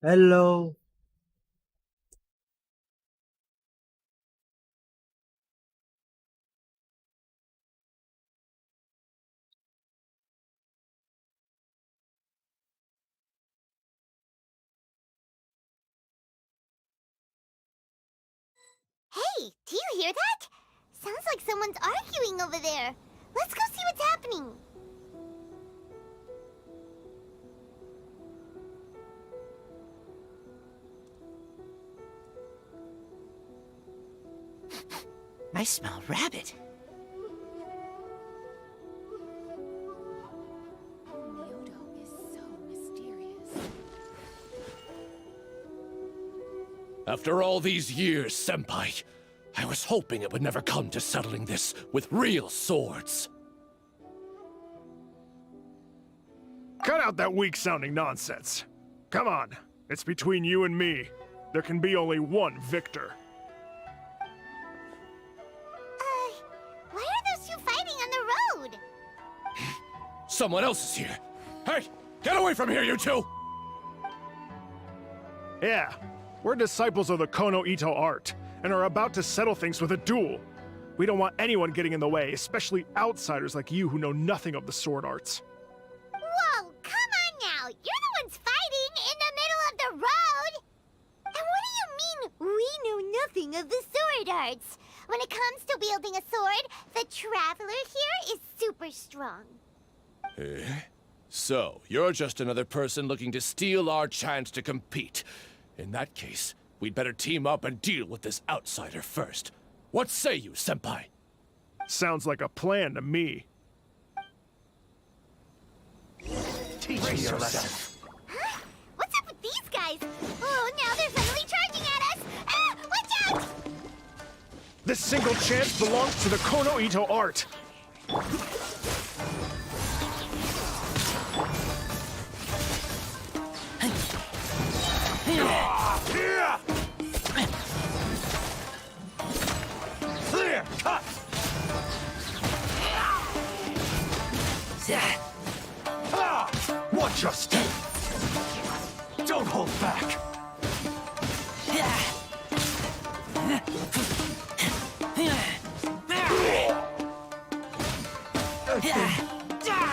Hello. Hey, do you hear that? Sounds like someone's arguing over there. Let's go see what's happening. I smell rabbit. Myodo is so mysterious. After all these years, Senpai, I was hoping it would never come to settling this with real swords. Cut out that weak-sounding nonsense. Come on, it's between you and me. There can be only one victor. Why are those two fighting on the road? Someone else is here. Hey, get away from here, you two! Yeah, we're disciples of the Kono Ito art, and are about to settle things with a duel. We don't want anyone getting in the way, especially outsiders like you who know nothing of the sword arts. Whoa, come on now! You're the ones fighting in the middle of the road! And what do you mean, we know nothing of the sword arts? When it comes to wielding a sword, the Traveler here is super strong. Eh? So, you're just another person looking to steal our chance to compete. In that case, we'd better team up and deal with this outsider first. What say you, Senpai? Sounds like a plan to me. Teach me your lesson. Huh? What's up with these guys? Oh, now they're suddenly charging at us! Ah, watch out! This single chance belongs to the Kono Ito art. Clear cut. Watch your step. Don't hold back.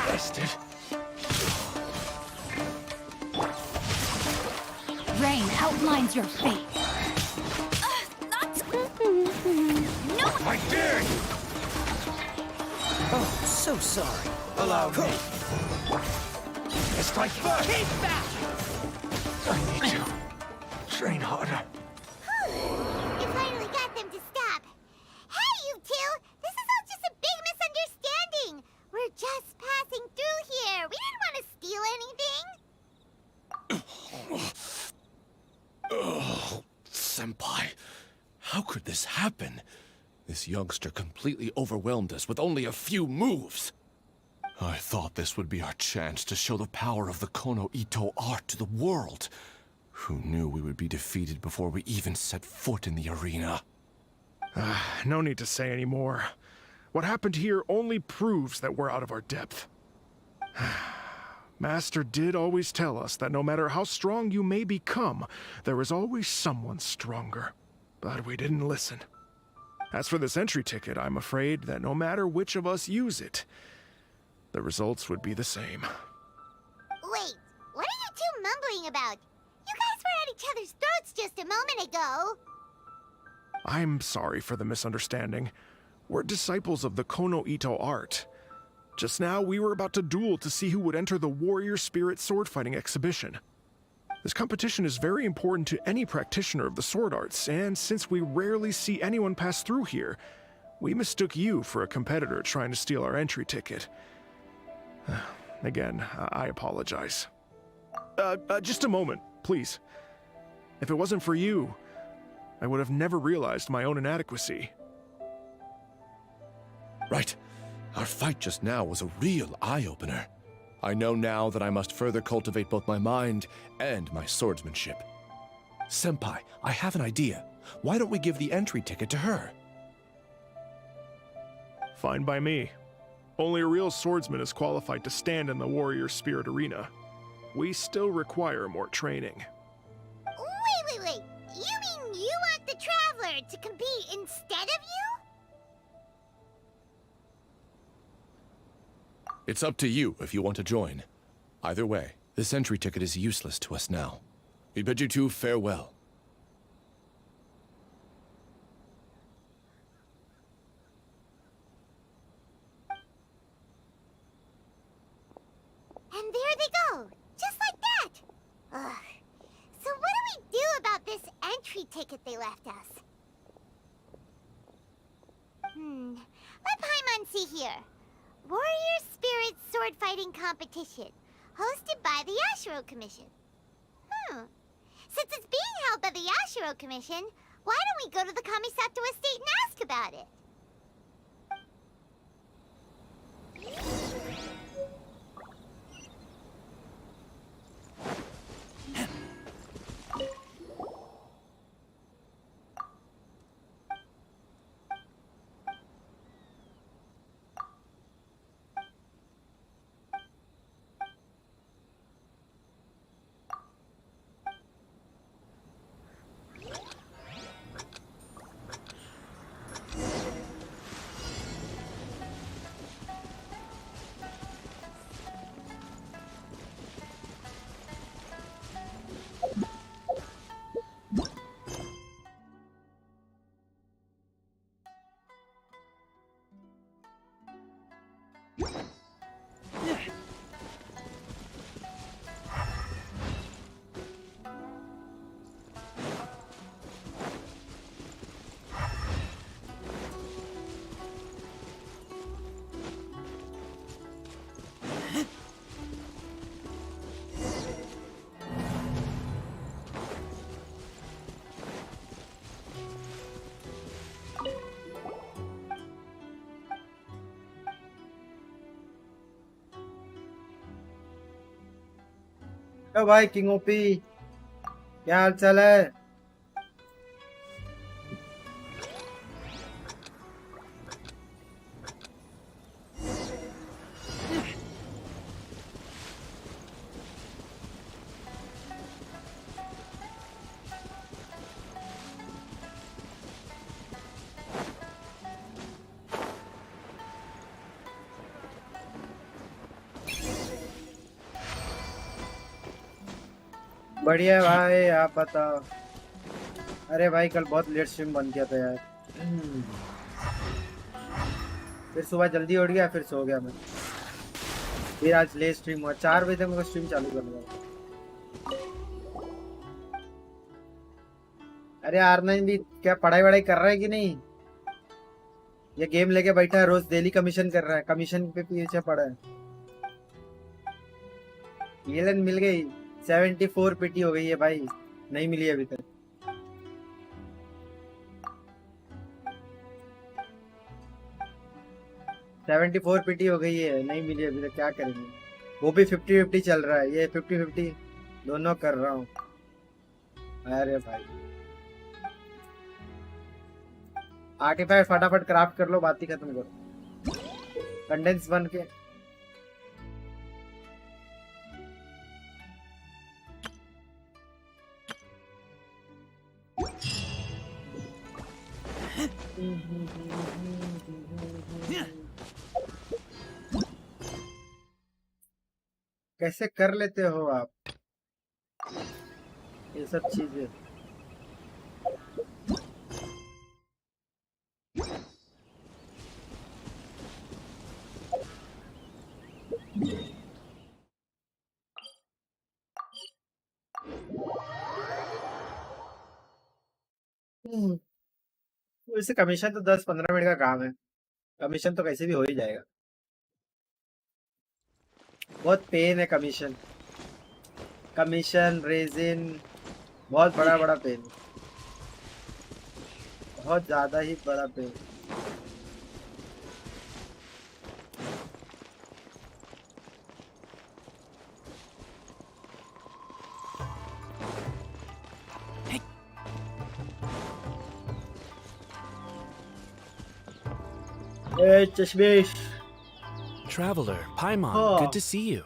Bested. Rain outlines your fate. No! I dare you. Oh, so sorry. Allow me. Strike first. Keep back. I need to train harder. You finally got them to stop. Hey, you two! This is all just a big misunderstanding. We're just passing through here. We didn't want to steal anything. Oh, Senpai, how could this happen? This youngster completely overwhelmed us with only a few moves. I thought this would be our chance to show the power of the Kono Ito art to the world. Who knew we would be defeated before we even set foot in the arena? No need to say any more. What happened here only proves that we're out of our depth. Master did always tell us that no matter how strong you may become, there is always someone stronger. But we didn't listen. As for this entry ticket, I'm afraid that no matter which of us use it, the results would be the same. Wait, what are you two mumbling about? You guys were at each other's throats just a moment ago. I'm sorry for the misunderstanding. We're disciples of the Kono Ito art. Just now, we were about to duel to see who would enter the Warrior Spirit sword-fighting exhibition. This competition is very important to any practitioner of the sword arts, and since we rarely see anyone pass through here, we mistook you for a competitor trying to steal our entry ticket. Again, I apologize. Just a moment, please. If it wasn't for you, I would have never realized my own inadequacy. Right. Our fight just now was a real eye-opener. I know now that I must further cultivate both my mind and my swordsmanship. Senpai, I have an idea. Why don't we give the entry ticket to her? Fine by me. Only a real swordsman is qualified to stand in the warrior spirit arena. We still require more training. Wait. You mean you want the Traveler to compete instead of you? It's up to you if you want to join. Either way, this entry ticket is useless to us now. We bid you two farewell. And there they go, just like that. Ugh. So what do we do about this entry ticket they left us? Let Paimon see here. Warrior Spirit Sword Fighting Competition, hosted by the Yashiro Commission. Since it's being held by the Yashiro Commission, why don't we go to the Kamisato estate and ask about it? ओ भाई king OP, क्या हाल चाल है? बढ़िया भाई, आप बताओ। अरे भाई कल बहुत लेट स्ट्रीम बन गया था यार। फिर सुबह जल्दी उठ गया, फिर सो गया मैं। फिर आज लेट स्ट्रीम हुआ, 4 बजे तक मैं स्ट्रीम चालू कर लूंगा। अरे R9 भी क्या पढ़ाई वढ़ाई कर रहा है कि नहीं? ये गेम लेके बैठा है, रोज डेली कमीशन कर रहा है, कमीशन पे पीछे पड़ा है। येलन मिल गई, 74 पीटी हो गई है भाई, नहीं मिली अभी तक। सेवेंटी 74 पीटी हो गई है, नहीं मिली अभी तक, क्या करेंगे? वो भी 50-50 चल रहा है, ये 50-50 दोनों कर रहा हूँ। अरे भाई आर्टिफैक्ट फटाफट क्राफ्ट कर लो, बात ही खत्म करो। कंडेंस बन के कैसे कर लेते हो आप ये सब चीजें? वैसे कमीशन तो 10-15 मिनट का काम है, कमीशन तो कैसे भी हो ही जाएगा। बहुत पेन है कमीशन, कमीशन रेजिन बहुत बड़ा पेन, बहुत ज्यादा ही बड़ा pen. चश्मेश Traveler, Paimon, Oh. good to see you.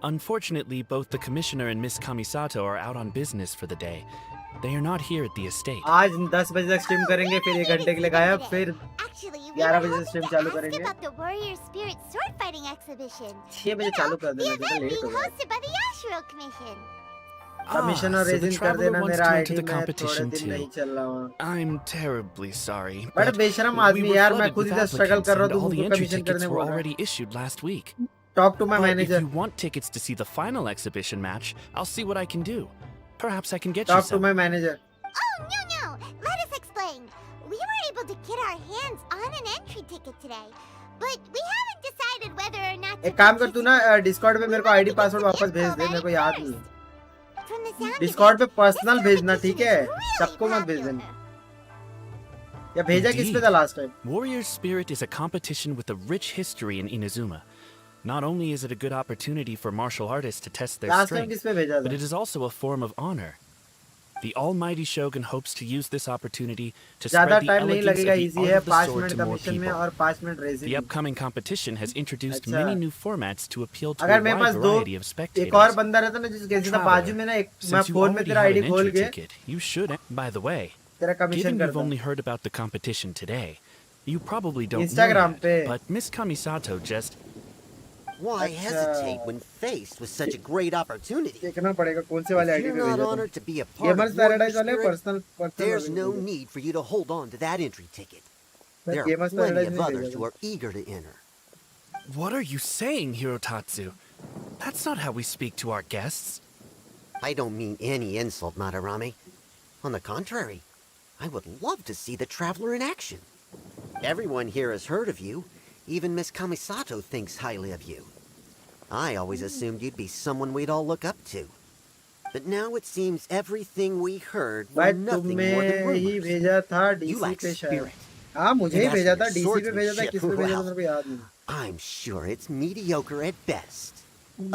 Unfortunately, both the Commissioner and Miss Kamisato are out on business for the day. They are not here at the estate. आज 10 बजे तक stream करेंगे, फिर 1 घंटे के लिए गायब, फिर Actually, we 11 were बजे से hoping स्ट्रीम to चालू ask करेंगे। about the Warrior Spirit sword fighting exhibition. 6 बजे चालू कर The देना, क्योंकि event लेट हो being गया। hosted by the Yashiro Commission. Commission और so the रेजिन कर traveler देना, wants मेरा to आईडी enter the में थोड़े competition दिन नहीं too. चल रहा हूँ। I'm terribly sorry, बड़ा but बेशरम we आदमी were यार, मैं flooded खुद with इधर स्ट्रगल applicants कर रहा and हूँ, all तुमको the entry कमीशन tickets करने were बोल रहा है। already issued last week. Talk to my But if manager, you want tickets to see the final exhibition match, I'll see what I can do. Perhaps I can get you talk to some. My manager. Oh, no. Let us explain. We weren't able to get our hands on an entry ticket today, but we haven't decided whether or not to एक काम कर, तू ना participate. Discord पे मेरे को ID password वापस भेज दे, मेरे को याद नहीं। From the sound of Discord पे it, पर्सनल this भेजना, competition ठीक है? is really सबको मत भेज popular. देना। या भेजा किस पे Indeed. था last time? Warrior Spirit is a competition with a rich history in Inazuma. Not only is it a good opportunity for martial artists to test their last time किस strength, पे भेजा but था? it is also a form of honor. The Almighty Shogun hopes to use this opportunity to ज्यादा spread the time नहीं elegance लगेगा, of the easy art है। of the 5 sword minute to more commission में people. और 5 minute The resin. upcoming competition has introduced अच्छा। many new formats to appeal to अगर a मेरे wide पास दो variety of एक और spectators. बंदा रहता ना, जिसके सीधा बाजू में ना, एक मैं Since you फोन में already तेरा have आईडी an खोल entry के ticket, you should. By the way, तेरा कमीशन given you've करता। only heard about the competition today, you probably don't know Instagram yet, पे। but Miss Kamisato just Why अच्छा। hesitate when faced with such a great opportunity? देखना पड़ेगा कौन से वाले If ID you're पे not भेजा honored था। to be a part gamers of Warrior paradise वाले Spirit, पर्सनल there's no भेजा। need for you to hold on to that entry ticket. मैं There are gamers plenty paradise of नहीं others भेजा who था। are eager to enter. What are you saying, Hirotatsu? That's not how we speak to our guests. I don't mean any insult, Madarame. On the contrary, I would love to see the traveler in action. Everyone here has heard of you. Even Miss Kamisato thinks highly of you. I always assumed you'd be someone we'd all look up to. But now it seems everything we heard were भाई nothing more than तुम्हें ही rumors. भेजा था You DC lack पे शायद। spirit. हाँ मुझे ही And as भेजा for था, your डीसी पे भेजा था, swordsmanship, किस पे भेजा था well, मेरे को याद नहीं। I'm sure it's mediocre at best.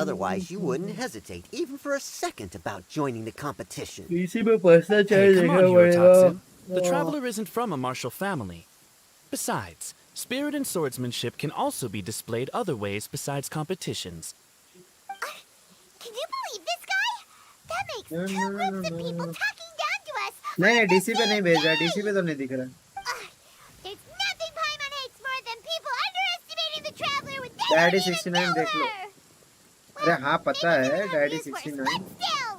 Otherwise, you wouldn't hesitate even for a second about joining the competition. DC पे personal Hey, charge come on, देखना पड़ेगा। Hirotatsu. The traveler isn't from a martial family. Besides, spirit and swordsmanship can also be displayed other ways besides competitions. Can you believe this guy? That makes two groups of people talking down to us. नहीं नहीं DC पे नहीं भेजा, DC पे तो नहीं दिख रहा। There's nothing Paimon hates more than people underestimating the traveler when they Daddy don't even 69 know देख लो। her. अरे हाँ पता Maybe है they don't daddy have use for us, 69, but still.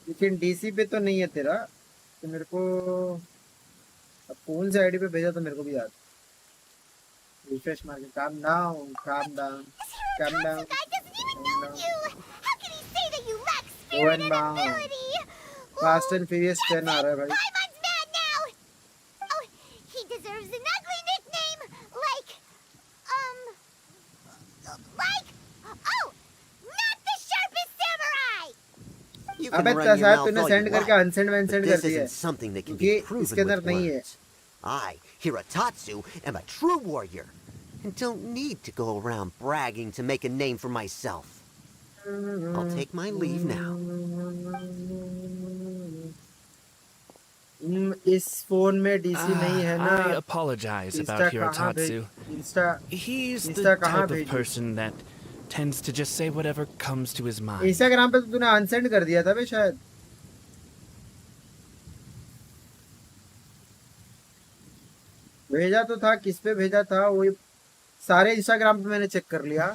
लेकिन डीसी पे तो नहीं है तेरा। तो मेरे को अब कौन से आईडी पे भेजा तो मेरे को भी याद। रिफ्रेश मार के calm down This Calm Hirotatsu down. guy doesn't even Calm know down. you. How can he say that you lack Go spirit and and bound. ability? Fast Oh, and furious 10 आ रहा है भाई। Paimon's mad now. Oh, he deserves an ugly nickname like, oh, not the sharpest samurai. You can अबे run your शायद mouth तूने all send you करके like, unsent but वैनसेंड कर this दिया है, isn't something that can क्योंकि be इसके proven अंदर with नहीं है। words. I, Hirotatsu, am a true warrior, and don't need to go around bragging to make a name for myself. I'll take my leave now. इस phone में DC नहीं है ना। I apologize इंस्टा about कहाँ भेज Hirotatsu. Insta He's the Insta कहाँ type of भेजूं? person that tends to just say whatever comes to his mind. Instagram पे तो तूने अनसेंड कर दिया था बे शायद। भेजा तो था, किस पे भेजा था वो सारे इंस्टाग्राम पे मैंने चेक कर लिया।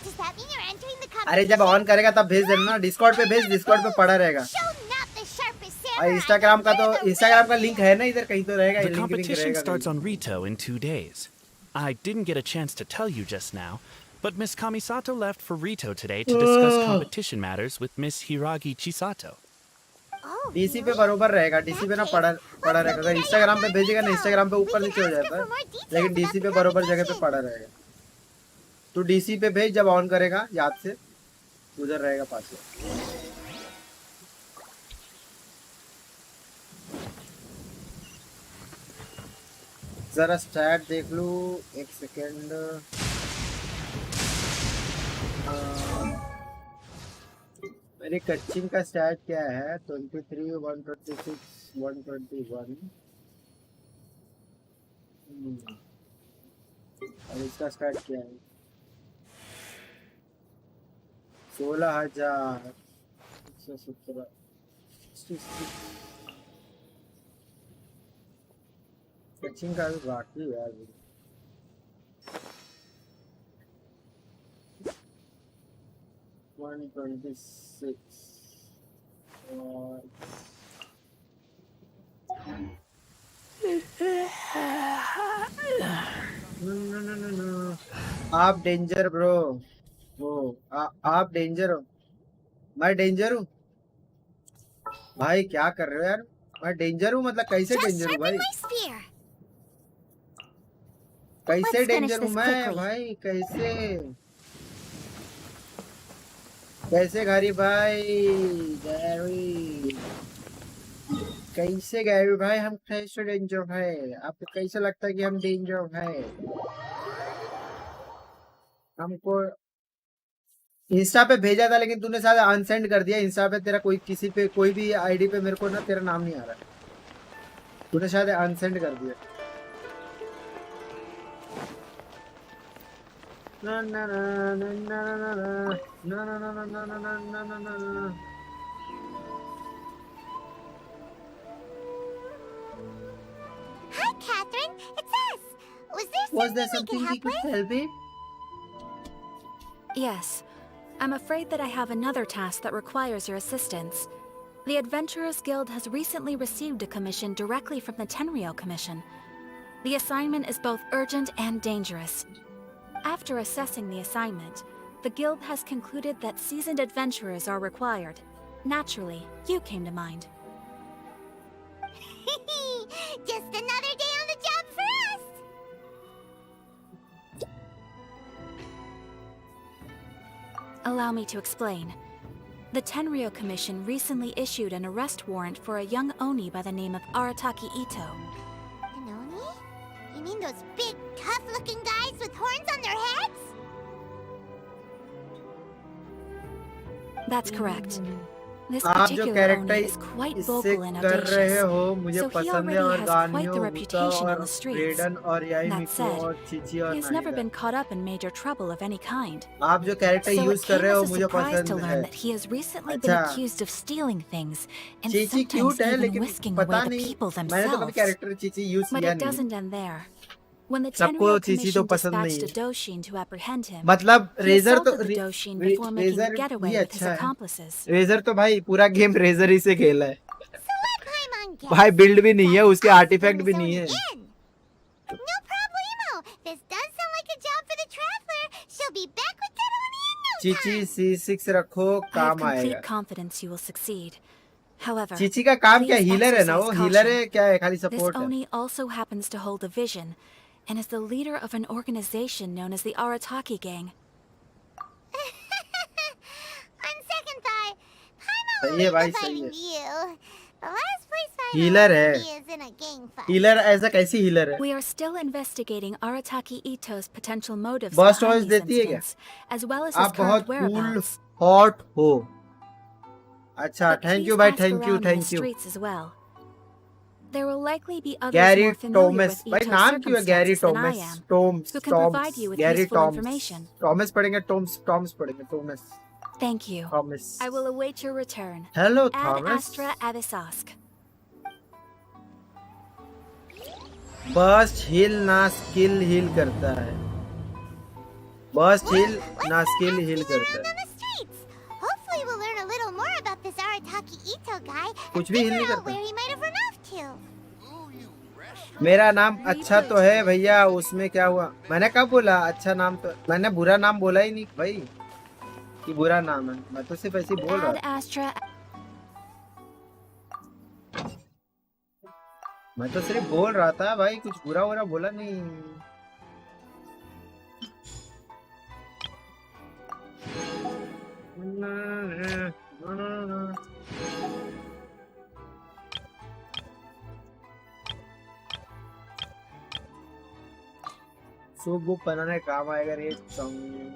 Does that mean you're entering the competition? अरे जब ऑन करेगा तब भेज देना ना, डिस्कॉर्ड पे भेज, डिस्कॉर्ड पे पड़ा रहेगा। Show not the sharpest और samurai. इंस्टाग्राम का तो but the इंस्टाग्राम का लिंक है ना इधर कहीं तो रहेगा, The लिंक competition रहेगा starts कहीं। on Rito in 2 days. I didn't get a chance to tell you just now, but Miss Kamisato left for Rito today to discuss competition matters with Miss Hiragi Chisato. Oh, DC पे really? बरोबर रहेगा, DC पे ना पड़ा पड़ा रहेगा। अगर Instagram पे भेजेगा ना, इंस्टाग्राम पे ऊपर नीचे हो जाता है, लेकिन डीसी पे बरोबर जगह पे पड़ा रहेगा। तू डीसी पे भेज जब ऑन करेगा याद से, उधर रहेगा पासवर्ड। जरा स्टैट देख लूं, एक सेकेंड। मेरी कच्चिंग का स्टैट क्या है? 23, 126, 121। और इसका स्टैट क्या है? 16,117। कच्चिंग का भी बाकी है अभी। One 26 और no. आप डेंजर ब्रो। वो आप डेंजर हो, मैं डेंजर हूँ भाई। क्या कर रहे हो यार? मैं डेंजर हूँ मतलब कैसे Just डेंजर हूँ sharpen भाई? my spear. कैसे Let's finish डेंजर हूँ this मैं quickly. भाई? कैसे घरी भाई? गैरी कैसे गैरी भाई? हम कैसे डेंजर है? आपको कैसे लगता है कि हम डेंजर है? हमको इंस्टा पे भेजा था लेकिन तूने शायद अनसेंड कर दिया। इंस्टा पे तेरा कोई किसी पे कोई भी आईडी पे मेरे को ना तेरा नाम नहीं आ रहा। तूने शायद अनसेंड कर दिया। ना ना ना ना ना ना ना ना ना ना ना ना ना ना ना ना। Hi, Catherine. It's us. Was there something something we we could could help with? help it? Yes. I'm afraid that I have another task that requires your assistance. The Adventurers Guild has recently received a commission directly from the Tenryou Commission. The assignment is both urgent and dangerous. After assessing the assignment, the Guild has concluded that seasoned adventurers are required. Naturally, you came to mind. Just another day on the job for us. Allow me to explain. The Tenryou Commission recently issued an arrest warrant for a young Oni by the name of Arataki Ito. An Oni? You mean those big, tough-looking guys with horns on their heads? That's correct. This आप जो particular character Oni is quite इससे vocal and कर रहे audacious, हो मुझे so he पसंद है। already और has गानियों quite the Gupta reputation और on the streets. रेडन और याई That मिको said, और चिची और he has never Nahida. been caught up in major trouble of any kind. आप जो कैरेक्टर So यूज it कर came रहे as हो a मुझे surprise to पसंद है। learn that he has recently been अच्छा accused of stealing things and Chichi sometimes cute है even लेकिन whisking पता away the नहीं, people मैंने तो कभी themselves. Character Chichi use But किया it नहीं है। doesn't end there. When the सबको Tenryou चीची तो Commission पसंद नहीं dispatched a है। Doshin to apprehend him, मतलब he रेजर तो assaulted the Doshin before making a razor भी getaway with his अच्छा है। accomplices. रेजर तो भाई पूरा गेम रेजर ही से खेला है So let Paimon guess. भाई। बिल्ड भी नहीं है That's उसके, us आर्टिफैक्ट भी again नहीं is है। Oni in. No problemo. This does sound like a job for the Traveler. She'll be back with that Oni in no Chichi time. C6 रखो, I have काम आएगा। complete confidence you will succeed. However, Chichi का काम क्या? please healer है ना वो? exercise healer caution. है क्या है? खाली This सपोर्ट है। Oni also happens to hold a vision, and is the leader of an organization known as the Arataki Gang. On second thought, Paimon will सही है leave भाई, the सही fighting है। to you. The last place Paimon healer है। is in a gang fight. Healer ऐसा कैसी healer है? We are still investigating Arataki Ito's potential motives bust behind voice these देती है क्या? incidents, as well as his आप बहुत current cool whereabouts. Hot हो। अच्छा But थैंक please यू भाई, ask thank you around in the thank you. streets as well. There will likely be others Gary more familiar Tomas with भाई, Ito's नाम क्यों है Gary circumstances than I Tomas? am, Toms who can provide you with Gary useful Toms. information. Tomas पढ़ेंगे, Toms पढ़ेंगे, Tomas Thank you. Tomas. I will await your return. Hello Ad Thomas. Astra Avisask. Bust heal ना skill heal करता है। Bast heal ना skill heal करता Around है। on the streets. Hopefully we'll learn a little more about this Arataki Ito guy and कुछ भी heal figure नहीं out करता। where he might have run off to. मेरा नाम अच्छा तो है भैया, उसमें क्या हुआ? मैंने कब बोला अच्छा नाम? तो मैंने बुरा नाम बोला ही नहीं भाई कि बुरा नाम है। मैं तो सिर्फ ऐसे ही बोल रहा Ad Astra. मैं तो सिर्फ बोल रहा था भाई, कुछ बुरा बुरा बोला नहीं। ना सूप वूप बनाने काम आएगा रे चंग।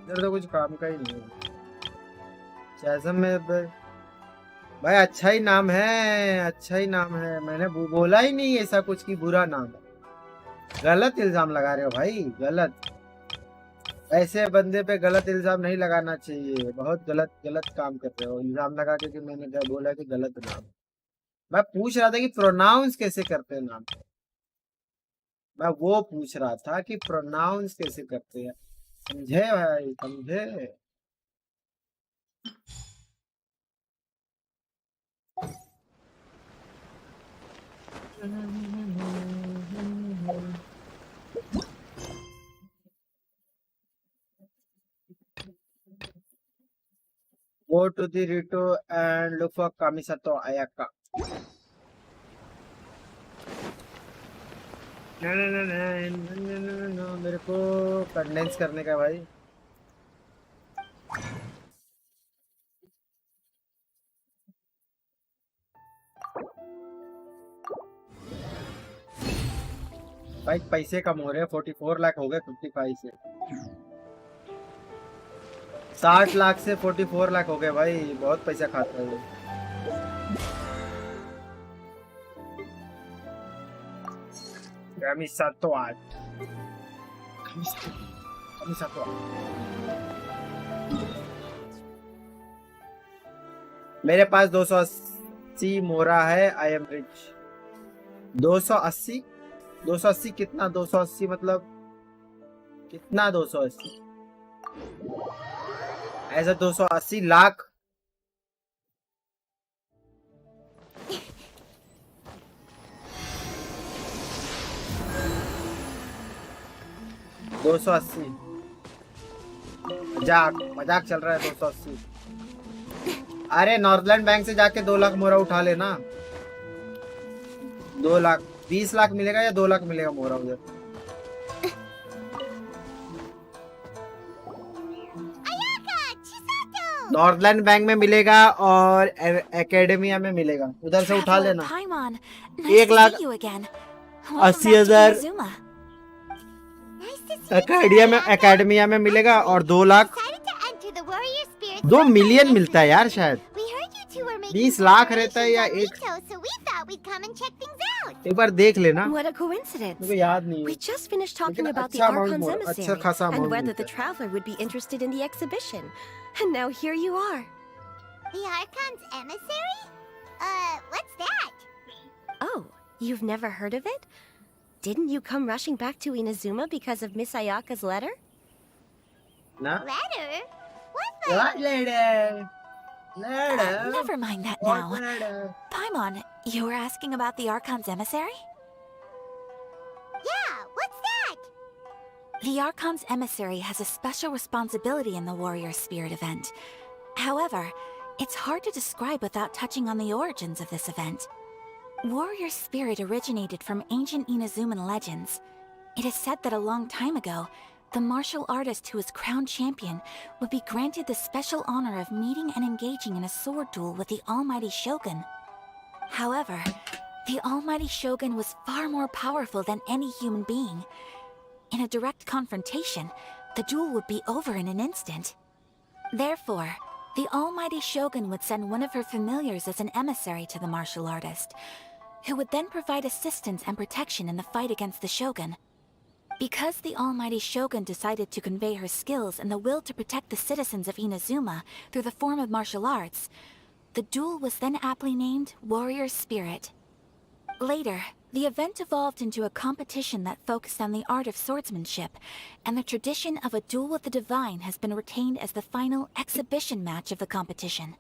इधर तो कुछ काम का ही नहीं है। जैसम में भाई अच्छा ही नाम है, अच्छा ही नाम है। मैंने बोला ही नहीं ऐसा कुछ की बुरा नाम है। गलत इल्जाम लगा रहे हो भाई, गलत। ऐसे बंदे पे गलत इल्जाम नहीं लगाना चाहिए। बहुत गलत गलत काम कर रहे हो इल्जाम लगा के कि मैंने क्या बोला कि गलत नाम। मैं पूछ रहा था कि प्रोनाउंस कैसे करते हैं नाम। मैं वो पूछ रहा था कि प्रोनाउंस कैसे करते हैं। समझे भाई, समझे। Go to the Rito and look for Kamisato Ayaka. No, मेरे को कंडेंस करने का भाई। भाई पैसे कम हो रहे हैं। 44 लाख हो गए 55 से। 60 लाख से 44 लाख हो गए भाई। बहुत पैसा खाता है ये। Kamisato Ayaka। Kamisato Ayaka। मेरे पास 280 मोरा है। I am rich. 280 280 कितना? 280 मतलब कितना? 280 ऐसा 280 लाख। दो सौ अस्सी मजाक मजाक चल रहा है। 280। अरे नॉर्थलैंड बैंक से जाके 2 लाख मोरा उठा लेना। 2 लाख 20 लाख मिलेगा या 2 लाख मिलेगा मोरा उधर? नॉर्थलैंड बैंक में मिलेगा और एकेडमिया में मिलेगा। उधर से उठा लेना। 1,80,000 एकेडमिया में मिलेगा और 2 लाख 2 मिलियन मिलता है यार शायद। 20 लाख रहता है या एक बार देख लेना। What a coincidence. मुझे याद नहीं है। We just finished talking about the अच्छा Archon's अच्छा emissary खासा and amount whether मिलता the है। traveler would be interested in the exhibition. And now here you are. The Archon's emissary? What's that? Oh, you've never heard of it? Didn't you come rushing back to Inazuma because of Miss Ayaka's letter? ना? Letter? What What letter? Never mind that now. Paimon, you were asking about the Archon's emissary? Yeah, what's that? The Archon's emissary has a special responsibility in the Warrior Spirit event. However, it's hard to describe without touching on the origins of this event. Warrior Spirit originated from ancient Inazuman legends. It is said that a long time ago, the martial artist who is crowned champion would be granted the special honor of meeting and engaging in a sword duel with the Almighty Shogun. However, the Almighty Shogun was far more powerful than any human being. In a direct confrontation, the duel would be over in an instant. Therefore, the Almighty Shogun would send one of her familiars as an emissary to the martial artist, who would then provide assistance and protection in the fight against the Shogun. Because the Almighty Shogun decided to convey her skills and the will to protect the citizens of Inazuma through the form of martial arts, the duel was then aptly named Warrior Spirit. Later, the event evolved into a competition that focused on the art of swordsmanship, and the tradition of a duel with the divine has been retained as the final exhibition match of the competition.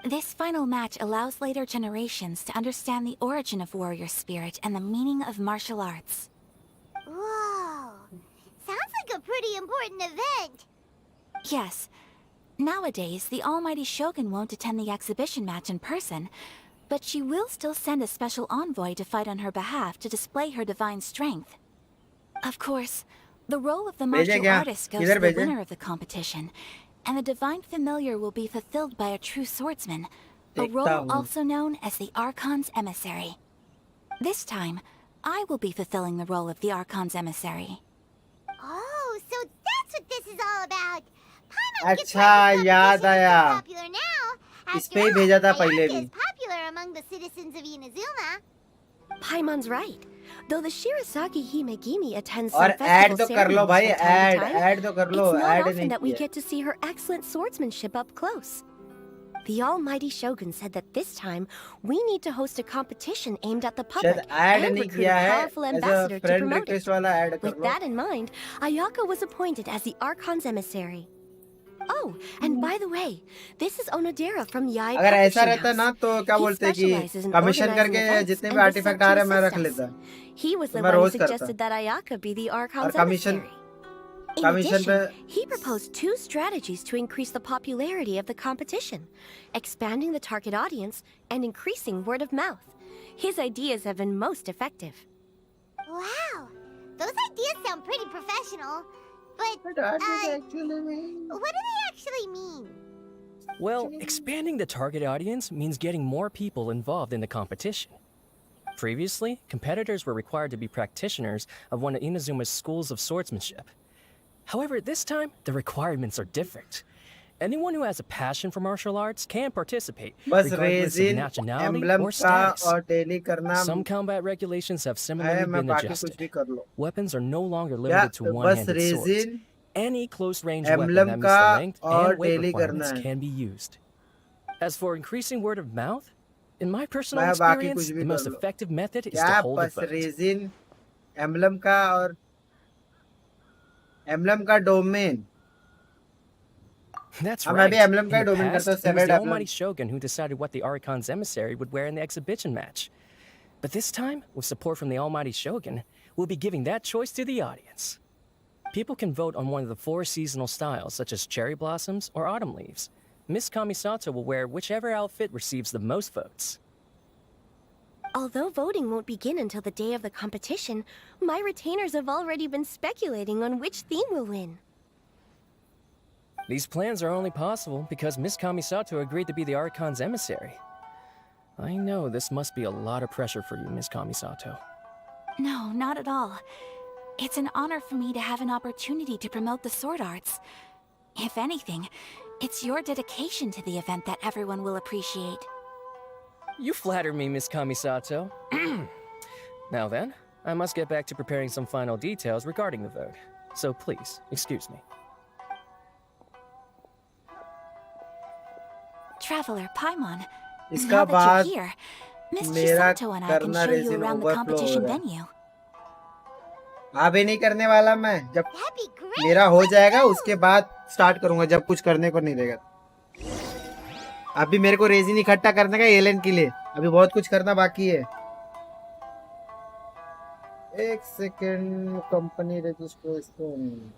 This final match allows later generations to understand the origin of Warrior Spirit and the meaning of martial arts. Whoa. Sounds like a pretty important event. Yes. Nowadays, the Almighty Shogun won't attend the exhibition match in person, but she will still send a special envoy to fight on her behalf to display her divine strength. Of course, the role of the martial artist goes to the winner of the competition, and the divine familiar will be fulfilled by a true swordsman, a role also known as the Archon's emissary. This time, I will be fulfilling the role of the Archon's emissary. Oh, so that's what this is all about. अच्छा याद आया इस पे ही भेजा था पहले भी popular among the citizens of Inazuma. Paimon's right. Though the Shirasagi Himegimi attends और some ऐड festival तो कर लो ceremonies भाई from time to time, add तो कर लो it's not ऐड often नहीं that we किया get to see her excellent swordsmanship up close. The almighty Shogun said that this time we need to host a competition aimed at the public शायद add and नहीं recruit किया a है powerful as a ambassador to friend promote it. Request वाला add कर With लो that in mind, Ayaka was appointed as the Archon's emissary. Oh, and by the way, this is Onodera from Yai अगर ऐसा Publishing रहता ना House. तो क्या He बोलते कि specializes in कमीशन organizing करके events जितने भी and आर्टिफैक्ट आ रहे हैं मैं रख research लेता assistance. He was तो the मैं one who रोज करता suggested that Ayaka be the और Archon's commission emissary. In commission पे addition, he proposed 2 strategies to increase the popularity of the competition, expanding the target audience and increasing word of mouth. His ideas have been most effective. Wow, those ideas sound pretty professional. But, what do they actually mean? Well, expanding the target audience means getting more people involved in the competition. Previously, competitors were required to be practitioners of one of Inazuma's schools of swordsmanship. However, this time, the requirements are different. Anyone who has a passion for martial arts can participate, बस regardless of resin nationality emblem or का status. और daily करना Some combat regulations have है similarly मैं been बाकी कुछ adjusted. भी कर लो Weapons are no longer क्या limited to बस one-handed swords. Resin Any close-range weapon emblem that meets का the length और and weight डेली करना requirements है can be used. As for increasing word of mouth, in my personal मैं बाकी experience, कुछ भी the कर most low effective method is to क्या hold a बस vote. रेजिन एम्बलम का और एम्बलम का डोमेन That's हाँ मैं भी right. एम्बलम का In he the domain past, करता हूँ it was सेवेड the emblem almighty Shogun who decided what the Archon's emissary would wear in the exhibition match. But this time, with support from the almighty Shogun, we'll be giving that choice to the audience. People can vote on one of the 4 seasonal styles, such as cherry blossoms or autumn leaves. Miss Kamisato will wear whichever outfit receives the most votes. Although voting won't begin until the day of the competition, my retainers have already been speculating on which theme will win. These plans are only possible because Miss Kamisato agreed to be the Archon's emissary. I know this must be a lot of pressure for you, Miss Kamisato. No, not at all. It's an honor for me to have an opportunity to promote the sword arts. If anything, it's your dedication to the event that everyone will appreciate. You flatter me, Miss Kamisato. Now then, I must get back to preparing some final details regarding the vote. So please, excuse me. Traveler Paimon, इसका now that बाद you're here, Miss मेरा Chisato and I can करना show you resin around the overflow हो competition रहा है venue. अभी नहीं करने वाला मैं जब That'd be great. मेरा हो जाएगा उसके बाद स्टार्ट करूंगा जब कुछ करने को नहीं रहेगा अभी मेरे को रेजिन इकट्ठा करने का एलन के लिए अभी बहुत कुछ करना बाकी है एक सेकंड कंपनी रजिस्ट्रेशन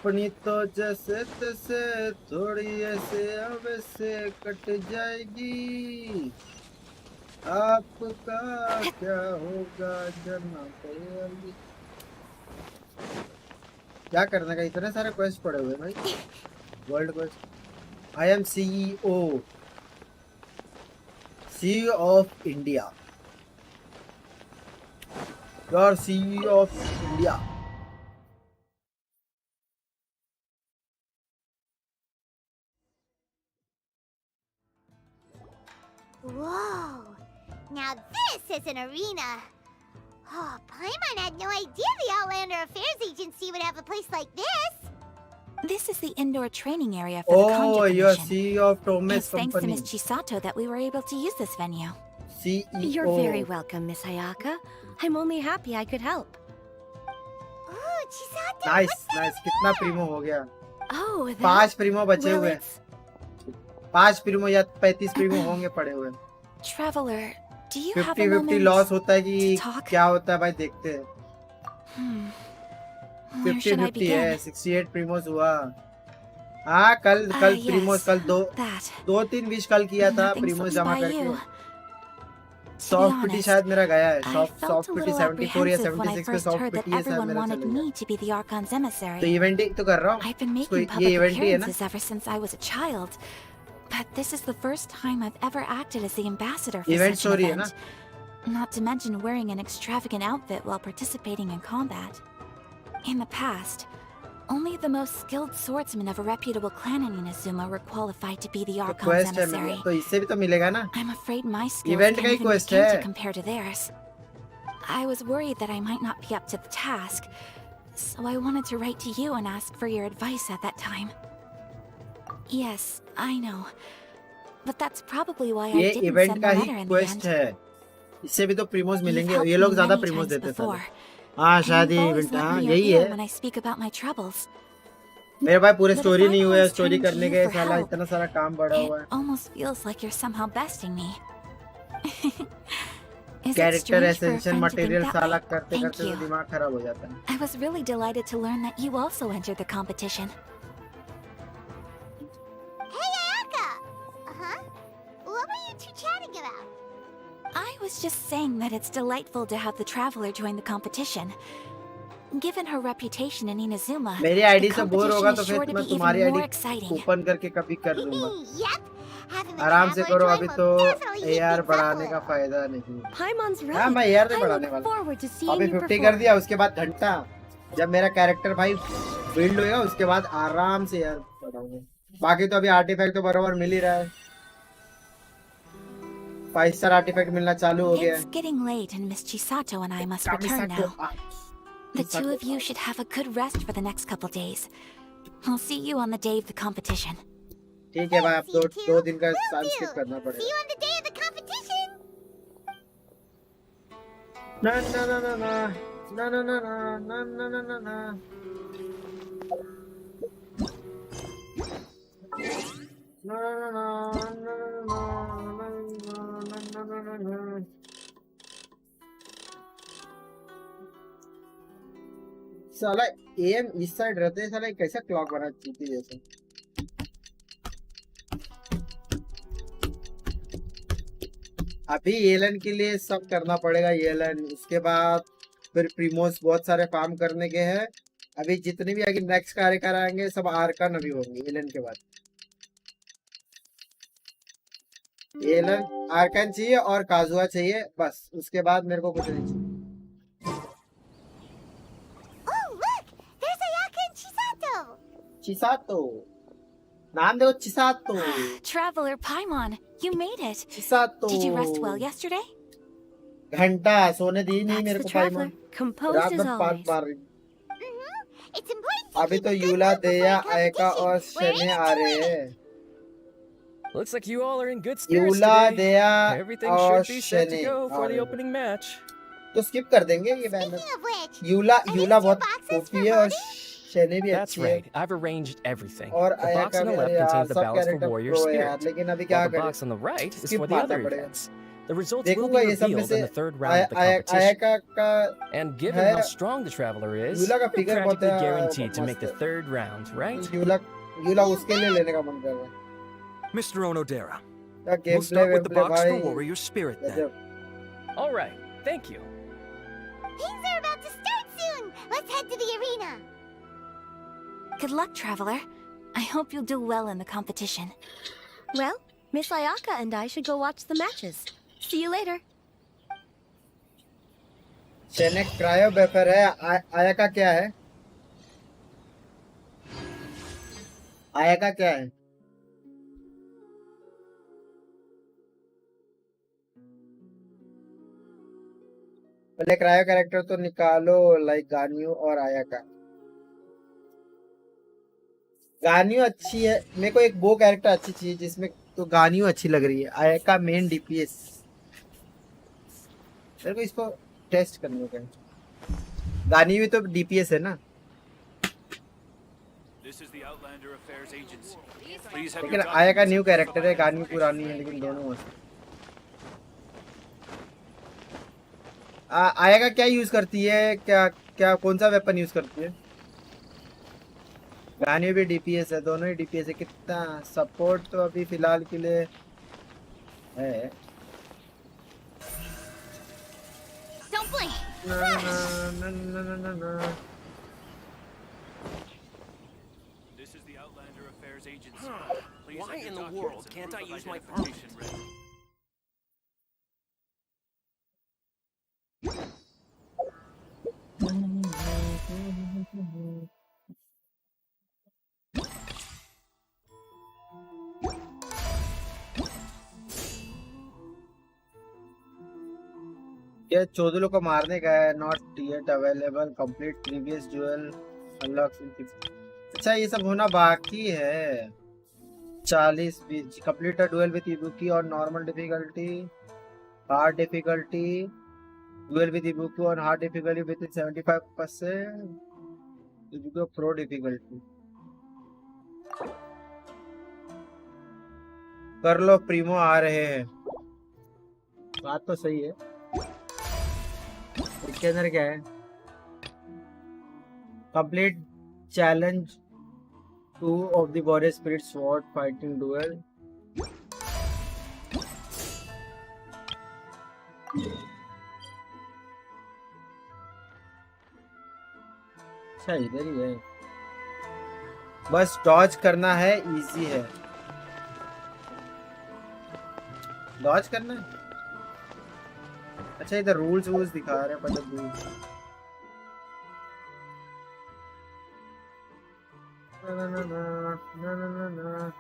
अपनी तो जैसे तैसे थोड़ी ऐसे अब से कट जाएगी आपका क्या होगा जन्ना तैयारी क्या करने का इतने सारे क्वेस्ट पड़े हुए भाई world quest I am CEO of India your CEO of India Whoa! Now this is an arena! Oh, Paimon had no idea the Outlander Affairs Agency would have a place like this! This is the indoor training area for the Oh, Kanji you're Commission. CEO of Thomas It's thanks to Company. Miss Chisato that we were able to use this venue. CEO. You're very welcome, Miss Ayaka. I'm only happy I could help. Oh, Chisato! Nice, what's that nice. over कितना there? Primo हो गया? Oh, that... 5 Primo बचे well, हुए हैं. it's... 5 Primo या 35 Primo होंगे पड़े हुए. Traveler, do you have a 50-50 moment loss होता है कि to talk? क्या होता है भाई देखते हैं. Where should I 50-50 है, begin? 68 प्रीमोस हुआ। हाँ कल कल प्रीमोस Yes, कल that. दो तीन विश कल किया था Nothing प्रीमोस slipping जमा by करके। you. To be soft pity honest, शायद मेरा गया है, I soft felt a pity little 74 या apprehensive when I 76 पे first soft heard that pity है शायद everyone मेरा wanted चलेगा। me to be the Archon's तो emissary. इवेंट ही तो कर रहा हूँ। I've been इसको making ये public इवेंट ही है ना। appearances ever since I was a child, but this is the first time I've ever acted as the ambassador for event such an story है ना। event. Not to mention wearing an extravagant outfit while participating in combat. In the past, only the most skilled swordsmen of a reputable clan in Inazuma were qualified to be the तो Archon's quest है emissary. तो इससे भी तो मिलेगा ना। I'm afraid my skills event can't का ही even quest begin to है। compare to theirs. I was worried that I might not be up to the task, so I wanted to write to you and ask for your advice at that time. Yes, I know. But that's probably why I ये didn't event send का the he letter in the quest end. है, इससे भी तो प्रीमोस You've मिलेंगे। helped ये लोग me ज्यादा many प्रीमोस times देते थे। before, हाँ and शायद you've ये always इवेंट lent हाँ me your यही ear है। when I speak about my troubles. मेरे भाई पूरे But स्टोरी if नहीं I'm हुए, always स्टोरी turning to करने you के for साला help, इतना सारा काम बढ़ा हुआ it है। almost feels like you're somehow besting me. Is it character strange for a essential friend to think material that साला way? करते Thank करते तो you. दिमाग खराब हो जाता है। I was really delighted to learn that you also entered the competition. Hey, Ayaka! Uh-huh? What were you two chatting about? I was just saying that it's delightful to have the Traveler join the competition. Given her reputation in Inazuma, मेरी the ID से bore competition होगा is तो sure फिर to मैं be तुम्हारी even more ID exciting. Open करके कभी कर दूंगा। Yep. Having the आराम से traveler करो, join अभी will तो definitely heat AR things up बढ़ाने a का little. फायदा नहीं। Paimon's हाँ right. मैं AR नहीं I बढ़ाने look वाला। forward to seeing अभी you 50 कर perform. दिया, उसके बाद घंटा जब मेरा कैरेक्टर भाई बिल्ड होएगा उसके बाद आराम से यार बढ़ाऊंगा। बाकी तो अभी आर्टिफैक्ट तो बराबर मिल ही रहा है, 5 स्टार आर्टिफैक्ट मिलना चालू हो गया है। It's getting late and Miss Chisato and I must return कामिसातो, now. The two of you should have a good rest for the next couple days. I'll see you on the day of the competition. ठीक है भाई, अब See you too. दो दिन का Will time skip do. करना See पड़ेगा। you on the day of the competition. ना ना ना ना ना ना ना ना ना ना ना ना ना साला एम इस साइड रहते हैं, साला कैसा क्लॉक बना चीटी जैसे। अभी येलन के लिए सब करना पड़ेगा, येलन उसके बाद फिर प्रीमोस बहुत सारे फार्म करने के हैं। अभी जितने भी आगे नेक्स्ट कार्यकार आएंगे सब आर्कन अभी होंगे येलन के बाद। येलन आर्कन चाहिए और काजुआ चाहिए, बस उसके बाद मेरे को कुछ नहीं चाहिए। Oh, look! There's Ayaka and Chisato. चिसातो नाम देखो, चिसातो Traveler Paimon, you made it. चिसातो। Did you rest well yesterday? घंटा सोने दी नहीं That's मेरे the को Traveler, पाइमन, composed रात as भर पाँच always. मार रही। It's important to अभी keep तो a good Yula mood before देया a आयका competition. और We're शने in uh it to रहे win. हैं। Looks like you all are in good spirits Yula today. देया Everything और should be set to शने go uh for the रहे हैं। opening match. तो skip कर देंगे ये banner. Speaking of which, Yula are these Yula two बहुत boxes OP for है और voting? शने भी That's अच्छी है। right. I've arranged everything. और The box आयका on the भी, left अरे यार contains the सब ballots for character Warrior pro है यार, Spirit, लेकिन अभी while क्या the करें, box on the right is skip for the मारना other पड़ेगा। events. The results will देखूंगा be ये सब में revealed से in the third round of the competition. आयका का And given है, how strong the Traveler is, यूला का you're फिगर बहुत practically guaranteed to make मस्त the है। third round, right? यूला उसके लिए लेने का मन कर रहा है। Mr. Onodera, क्या game we'll start with the play box for भाई Warrior Spirit then. गजब। All right. Thank you. Things are about to start soon. Let's head to the arena. Good luck, Traveler. I hope you'll do well in the competition. Well, Miss Ayaka and I should go watch the matches. See you later. शने cryo बेफर है। आयका क्या है? आयका क्या है? पहले क्रायो कैरेक्टर तो निकालो, लाइक गानियो और आयका। गानियो अच्छी है, मेरे को एक वो कैरेक्टर अच्छी चाहिए जिसमें तो गानियो अच्छी लग रही है। आयका मेन डीपीएस, मेरे को इसको टेस्ट करने का। गानियो भी तो डीपीएस है ना, लेकिन आयका न्यू कैरेक्टर है, गानियो पुरानी है, लेकिन दोनों मस्त। आयका क्या यूज करती है, क्या क्या कौन सा वेपन यूज करती है? गाने भी डीपीएस है, दोनों ही डीपीएस है। कितना सपोर्ट तो अभी फिलहाल के लिए है। Don't blink. ना ना ना ना ना ना ना। This is the Outlander Affairs Agency. Why in the world can't I use my permit? ये चौदलों को मारने का है। Not yet available, complete previous dual, unlock. अच्छा ये सब होना बाकी है। 40 कंप्लीट ड्यूल विद इबुकी और normal difficulty, hard difficulty, duel with Ibuki और hard difficulty with 75%, Ibuki pro difficulty. कर लो, प्रीमो आ रहे हैं। बात तो सही है। इसके अंदर क्या है? Complete challenge 2 of the Warrior Spirit Sword Fighting Duel. अच्छा इधर ही है, बस डॉज करना है, इजी है। डॉज करना है। अच्छा इधर रूल्स दिखा रहे हैं, पता रूल्स। ना ना ना ना ना ना ना।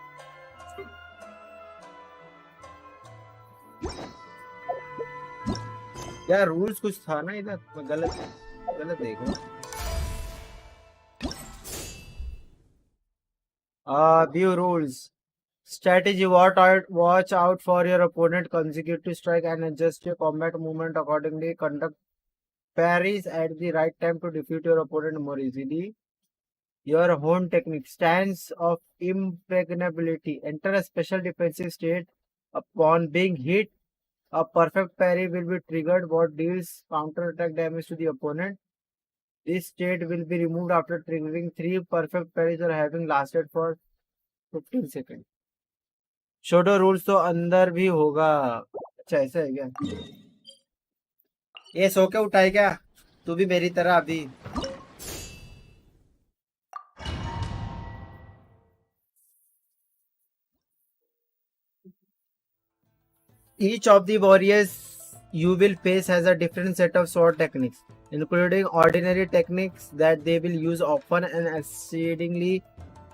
यार रूल्स कुछ था ना इधर, मैं गलत देखो। View rules. Strategy: watch out for your opponent consecutive strike and adjust your combat movement accordingly. Conduct parries at the right time to defeat your opponent more easily. Your hone technique: stance of impregnability. Enter a special defensive state. Upon being hit, a perfect parry will be triggered, what deals counter attack damage to the opponent. This state will be removed after triggering 3 perfect parries or having lasted for 15 seconds. शोडो rules तो अंदर भी होगा। अच्छा ऐसा है क्या? ये सो के उठाए क्या तू भी मेरी तरह अभी? Each of the warriors you will face has a different set of sword techniques, including ordinary techniques that they will use often and exceedingly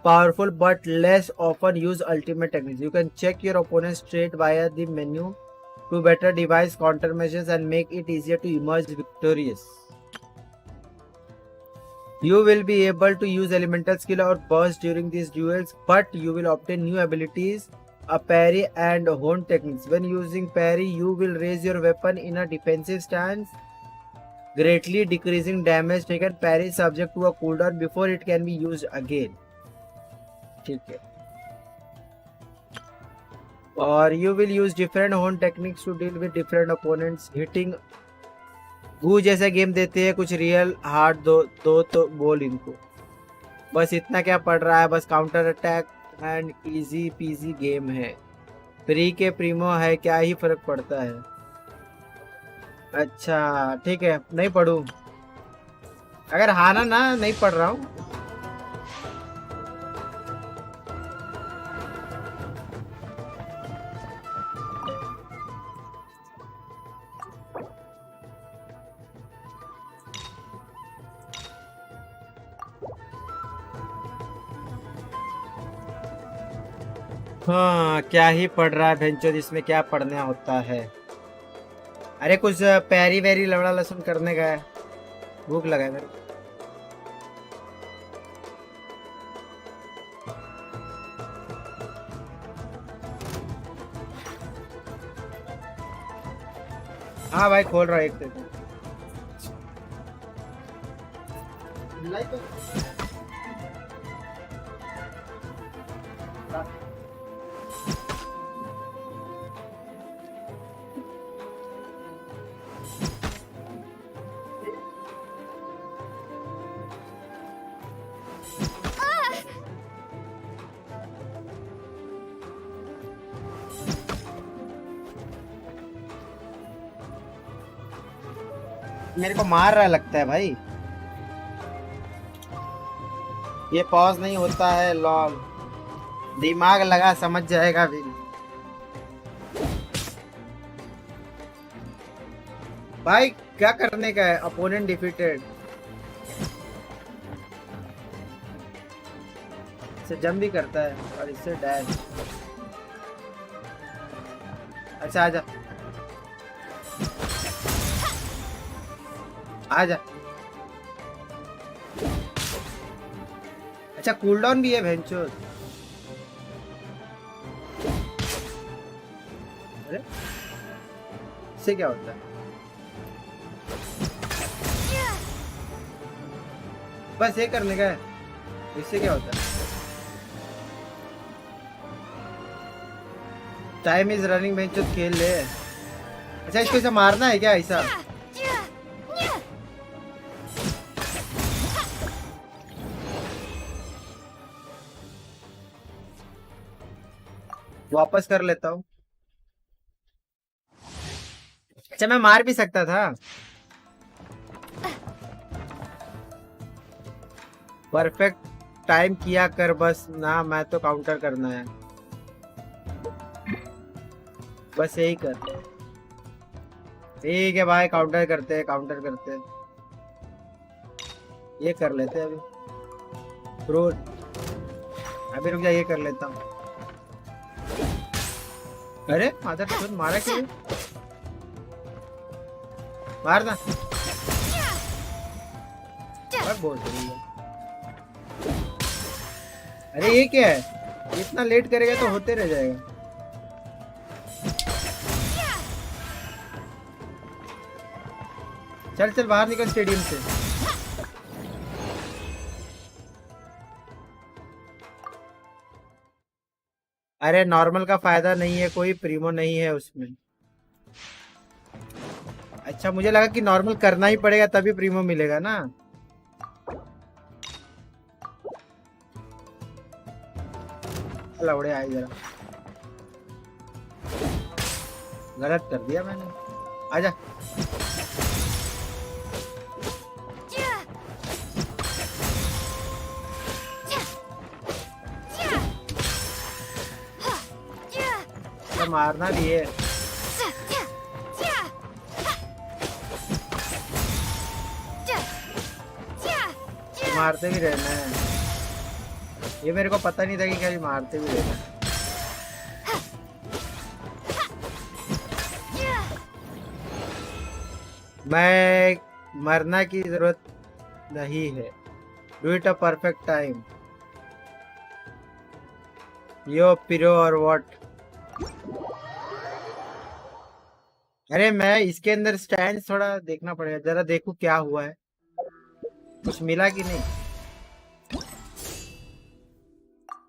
powerful but less often used ultimate techniques. You can check your opponent's trait via the menu to better devise countermeasures and make it easier to emerge victorious. You will be able to use elemental skill or burst during these duels, but you will obtain new abilities, a parry and hone techniques. When using parry, you will raise your weapon in a defensive stance, greatly decreasing damage taken. Parry is subject to a cooldown before it can be used again. ठीक है। और you will use different hone techniques to deal with different opponents. Hitting गू जैसा game देते हैं, कुछ real hard दो तो बोल इनको। बस इतना क्या पड़ रहा है, बस counter attack and easy PG game है। फ्री के प्रीमो है, क्या ही फर्क पड़ता है। अच्छा ठीक है, नहीं पढ़ू। अगर हाना ना नहीं पढ़ रहा हूँ। हाँ क्या ही पढ़ रहा है भेंचोद, इसमें क्या पढ़ना होता है। अरे कुछ पैरी वैरी लवड़ा लहसुन करने का है, भूख लगा है मेरे को। हाँ भाई खोल रहा है एक सेकंड। मेरे को मार रहा लगता है भाई। ये पॉज नहीं होता है लॉल। दिमाग लगा समझ जाएगा भी। भाई क्या करने का है? Opponent defeated. इससे जंप भी करता है और इससे डैश। अच्छा आजा आजा। अच्छा कूलडाउन भी है भेंचोद। अरे इससे क्या होता है? बस ये करने का है। इससे क्या होता है? टाइम इज रनिंग भेंचोद खेल ले। अच्छा इसको ऐसा मारना है क्या ऐसा? वापस कर लेता हूँ। अच्छा मैं मार भी सकता था। परफेक्ट टाइम किया कर बस ना। मैं तो काउंटर करना है बस यही कर। ठीक है भाई काउंटर करते हैं काउंटर करते हैं। ये कर लेते हैं अभी। फ्रूट अभी रुक जा ये कर लेता हूँ। अरे माता खुद मारा क्यों? मार ना। और बोल रही है। अरे ये क्या है? इतना लेट करेगा तो होते रह जाएगा। चल चल बाहर निकल स्टेडियम से। अरे नॉर्मल का फायदा नहीं है कोई। प्रीमो नहीं है उसमें। अच्छा मुझे लगा कि नॉर्मल करना ही पड़ेगा तभी प्रीमो मिलेगा ना। लौड़े आए जरा। गलत कर दिया मैंने। आजा। तो मारना भी है। मारते भी रहना है। ये मेरे को पता नहीं था कि खाली मारते भी रहना है। मैं मरना की जरूरत नहीं है। Do it a perfect time. Yo पिरो और व्हाट। अरे मैं इसके अंदर स्टैंड थोड़ा देखना पड़ेगा। जरा देखो क्या हुआ है। कुछ मिला कि नहीं?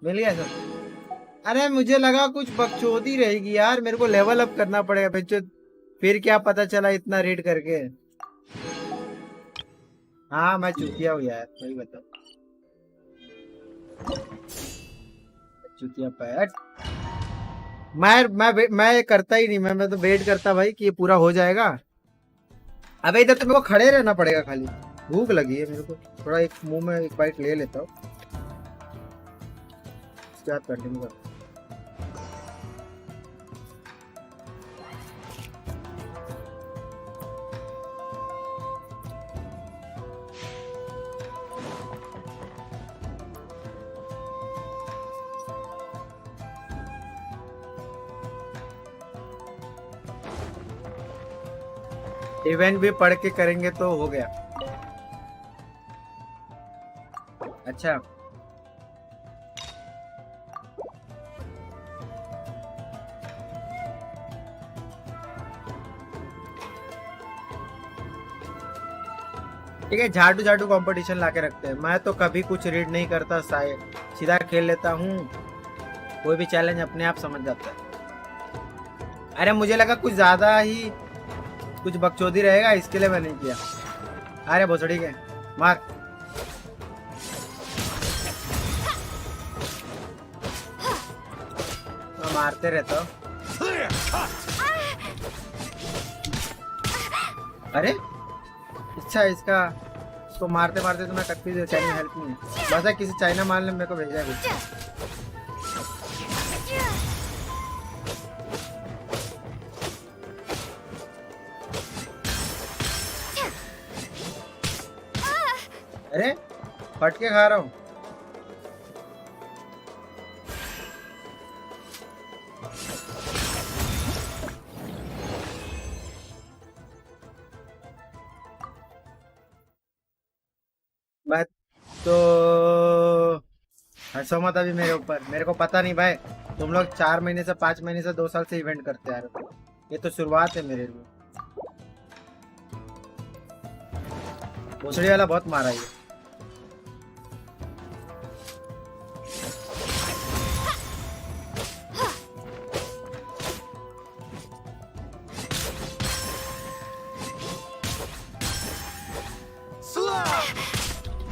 मिल गया सब। अरे मुझे लगा कुछ बकचोदी रहेगी यार। मेरे को लेवल अप करना पड़ेगा बच्चों। फिर क्या पता चला इतना रेड करके। हाँ मैं चुतिया हूँ यार वही बताओ। चुतिया पैर। मैं करता ही नहीं। मैं तो वेट करता भाई कि ये पूरा हो जाएगा। अबे इधर तो मेरे को खड़े रहना पड़ेगा खाली। भूख लगी है मेरे को। थोड़ा एक मुंह में एक बाइट ले लेता हूँ। क्या कंटिन्यू कर। इवेंट भी पढ़ के करेंगे तो हो गया। अच्छा ठीक है। झाड़ू झाड़ू कंपटीशन लाके रखते हैं। मैं तो कभी कुछ रीड नहीं करता। सीधा खेल लेता हूँ। कोई भी चैलेंज अपने आप समझ जाता है। अरे मुझे लगा कुछ ज्यादा ही कुछ बकचोदी रहेगा इसके लिए मैं नहीं किया। अरे भोसड़ी के मार। मैं मारते रहता हूँ। अरे अच्छा इसका इसको मारते मारते तो मैं कंफ्यूज हो चाइना हेल्प नहीं बस है किसी चाइना माल ने मेरे को भेजा है कुछ। अरे फट के खा रहा हूँ। मैं तो हंसो मत अभी मेरे ऊपर, मेरे को पता नहीं भाई। तुम लोग 4 महीने से 5 महीने से 2 साल से इवेंट करते आ रहे हो, ये तो शुरुआत है मेरे लिए। भोसड़ी वाला बहुत मारा ये।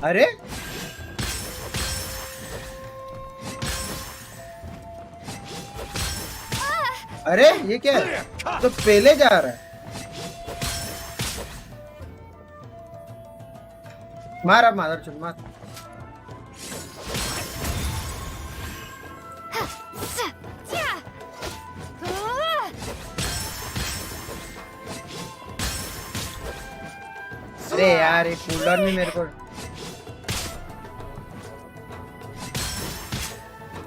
अरे अरे ये क्या है? तो पहले जा रहा है। मार अब मार चुन मार। अरे यार ये कूलर में मेरे को।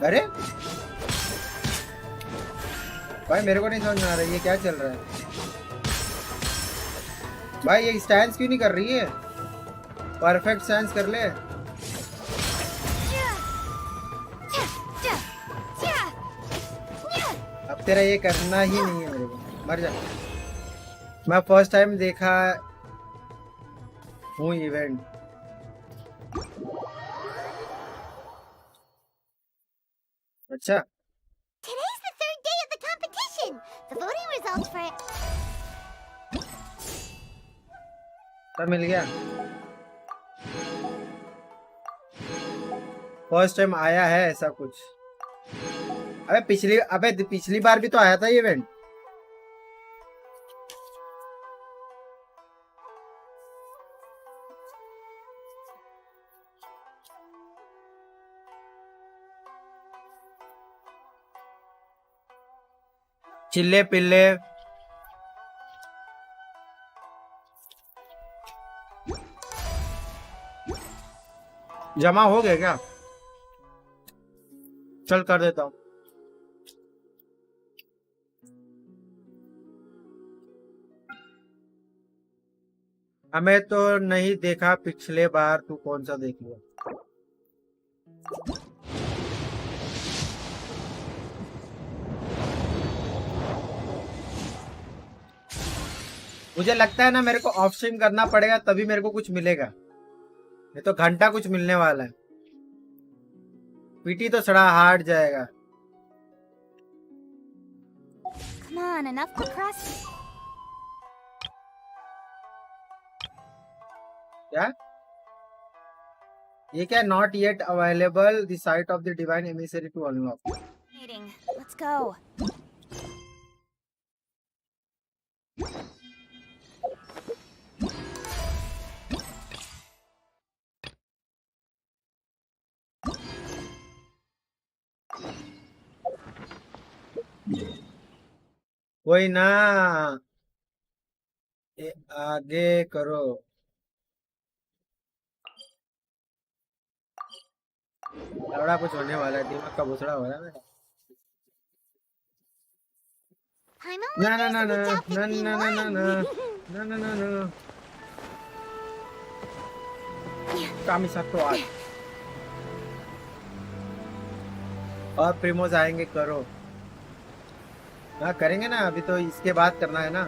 अरे भाई मेरे को नहीं समझ में आ रहा है ये क्या चल रहा है। भाई ये स्टैंस क्यों नहीं कर रही है? परफेक्ट स्टैंस कर ले। अब तेरा ये करना ही नहीं है मेरे को, मर जा। मैं फर्स्ट टाइम देखा हूँ इवेंट। अच्छा Today's the third day of the competition. The voting results for it. सब मिल गया। फर्स्ट टाइम आया है ऐसा कुछ। अबे पिछली बार भी तो आया था ये इवेंट। चिल्ले पिल्ले जमा हो गए क्या? चल कर देता हूँ। हमें तो नहीं देखा पिछले बार, तू कौन सा देख लिया? मुझे लगता है ना मेरे को ऑफ स्ट्रीम करना पड़ेगा तभी मेरे को कुछ मिलेगा, नहीं तो घंटा कुछ मिलने वाला है। पीटी तो सड़ा हार्ड जाएगा। Come on, enough procrast. क्या ये क्या? Not yet available the site of the divine emissary to unlock. Let's go. कोई ना, आगे करो। लड़ा कुछ होने वाला है, दिमाग का भुसड़ा हो रहा है मेरा। I'm ना only ना ना using ना the ना top ना ना ना 51. ना ना ना ना ना कामी साथ तो आज और प्रीमोज आएंगे, करो। हाँ करेंगे ना, अभी तो इसके बाद करना है ना,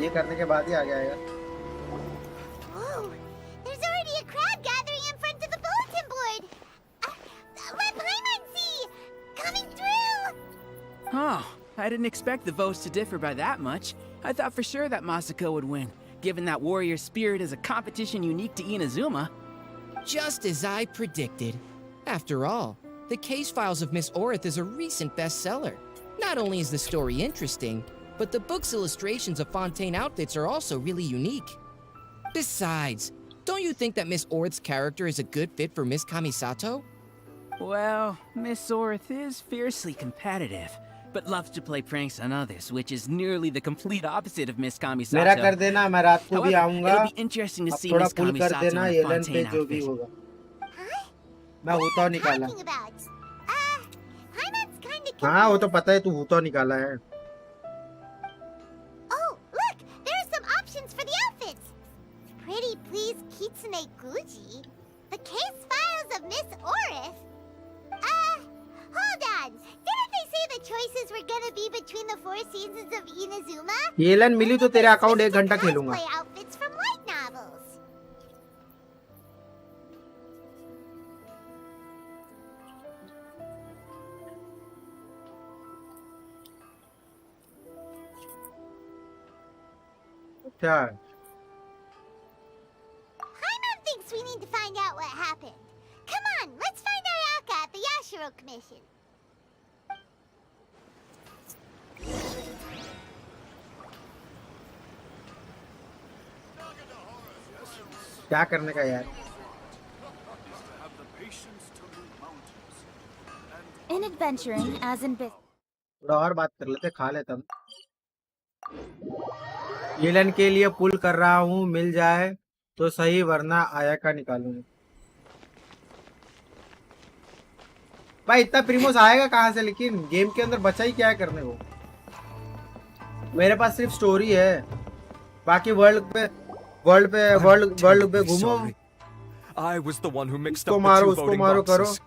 ये करने के बाद ही आ जाएगा। Whoa, there's already a crowd gathering in front of the bulletin board. Let Paimon see! Coming through! Oh, I didn't expect the votes to differ by that much. I thought for sure that Masako would win, given that warrior spirit is a competition unique to Inazuma. Just as I predicted. After all, the case files of Miss Orith is a recent bestseller. Not only is the story interesting, but the book's illustrations of Fontaine outfits are also really unique. Besides, don't you think that Miss Orith's character is a good fit for Miss Kamisato? Well, Miss Orith is fiercely competitive, but loves to play pranks on others, which is nearly the complete opposite of Miss Kamisato. मेरा कर देना, मैं रात को भी However, आऊंगा. it'll be interesting to अब see थोड़ा Miss पुल कर Kamisato देना, in a येलन पे Fontaine जो भी outfit. होगा. Huh? मैं हूता निकाला. Talking about? Paimon's kinda हाँ वो confused. तो पता है, तू हूता निकाला है. Oh, look! There are some options for the outfits! Pretty please Kitsune Guji? The case files of Miss Orith? Hold on! Didn't they say the choices were gonna be between the 4 seasons of Inazuma? Yellen मिली तो तेरे account 1 घंटा खेलूंगा. Cosplay outfits from light novels. क्या? Paimon thinks we need to find out what happened. Come on, let's find Ayaka at the Yashiro Commission. क्या करने का यार? In adventuring, as in business. थोड़ा और बात कर लेते, खा लेता हूँ. येलन के लिए पुल कर रहा हूँ, मिल जाए तो सही वरना आया का निकालूंगा. भाई इतना प्रीमोस आएगा कहाँ से? लेकिन गेम के अंदर बचा ही क्या है करने को? मेरे पास सिर्फ स्टोरी है, बाकी वर्ल्ड पे घूमो. I was the one who mixed उसको up the मारो, two उसको voting मारो करो. boxes.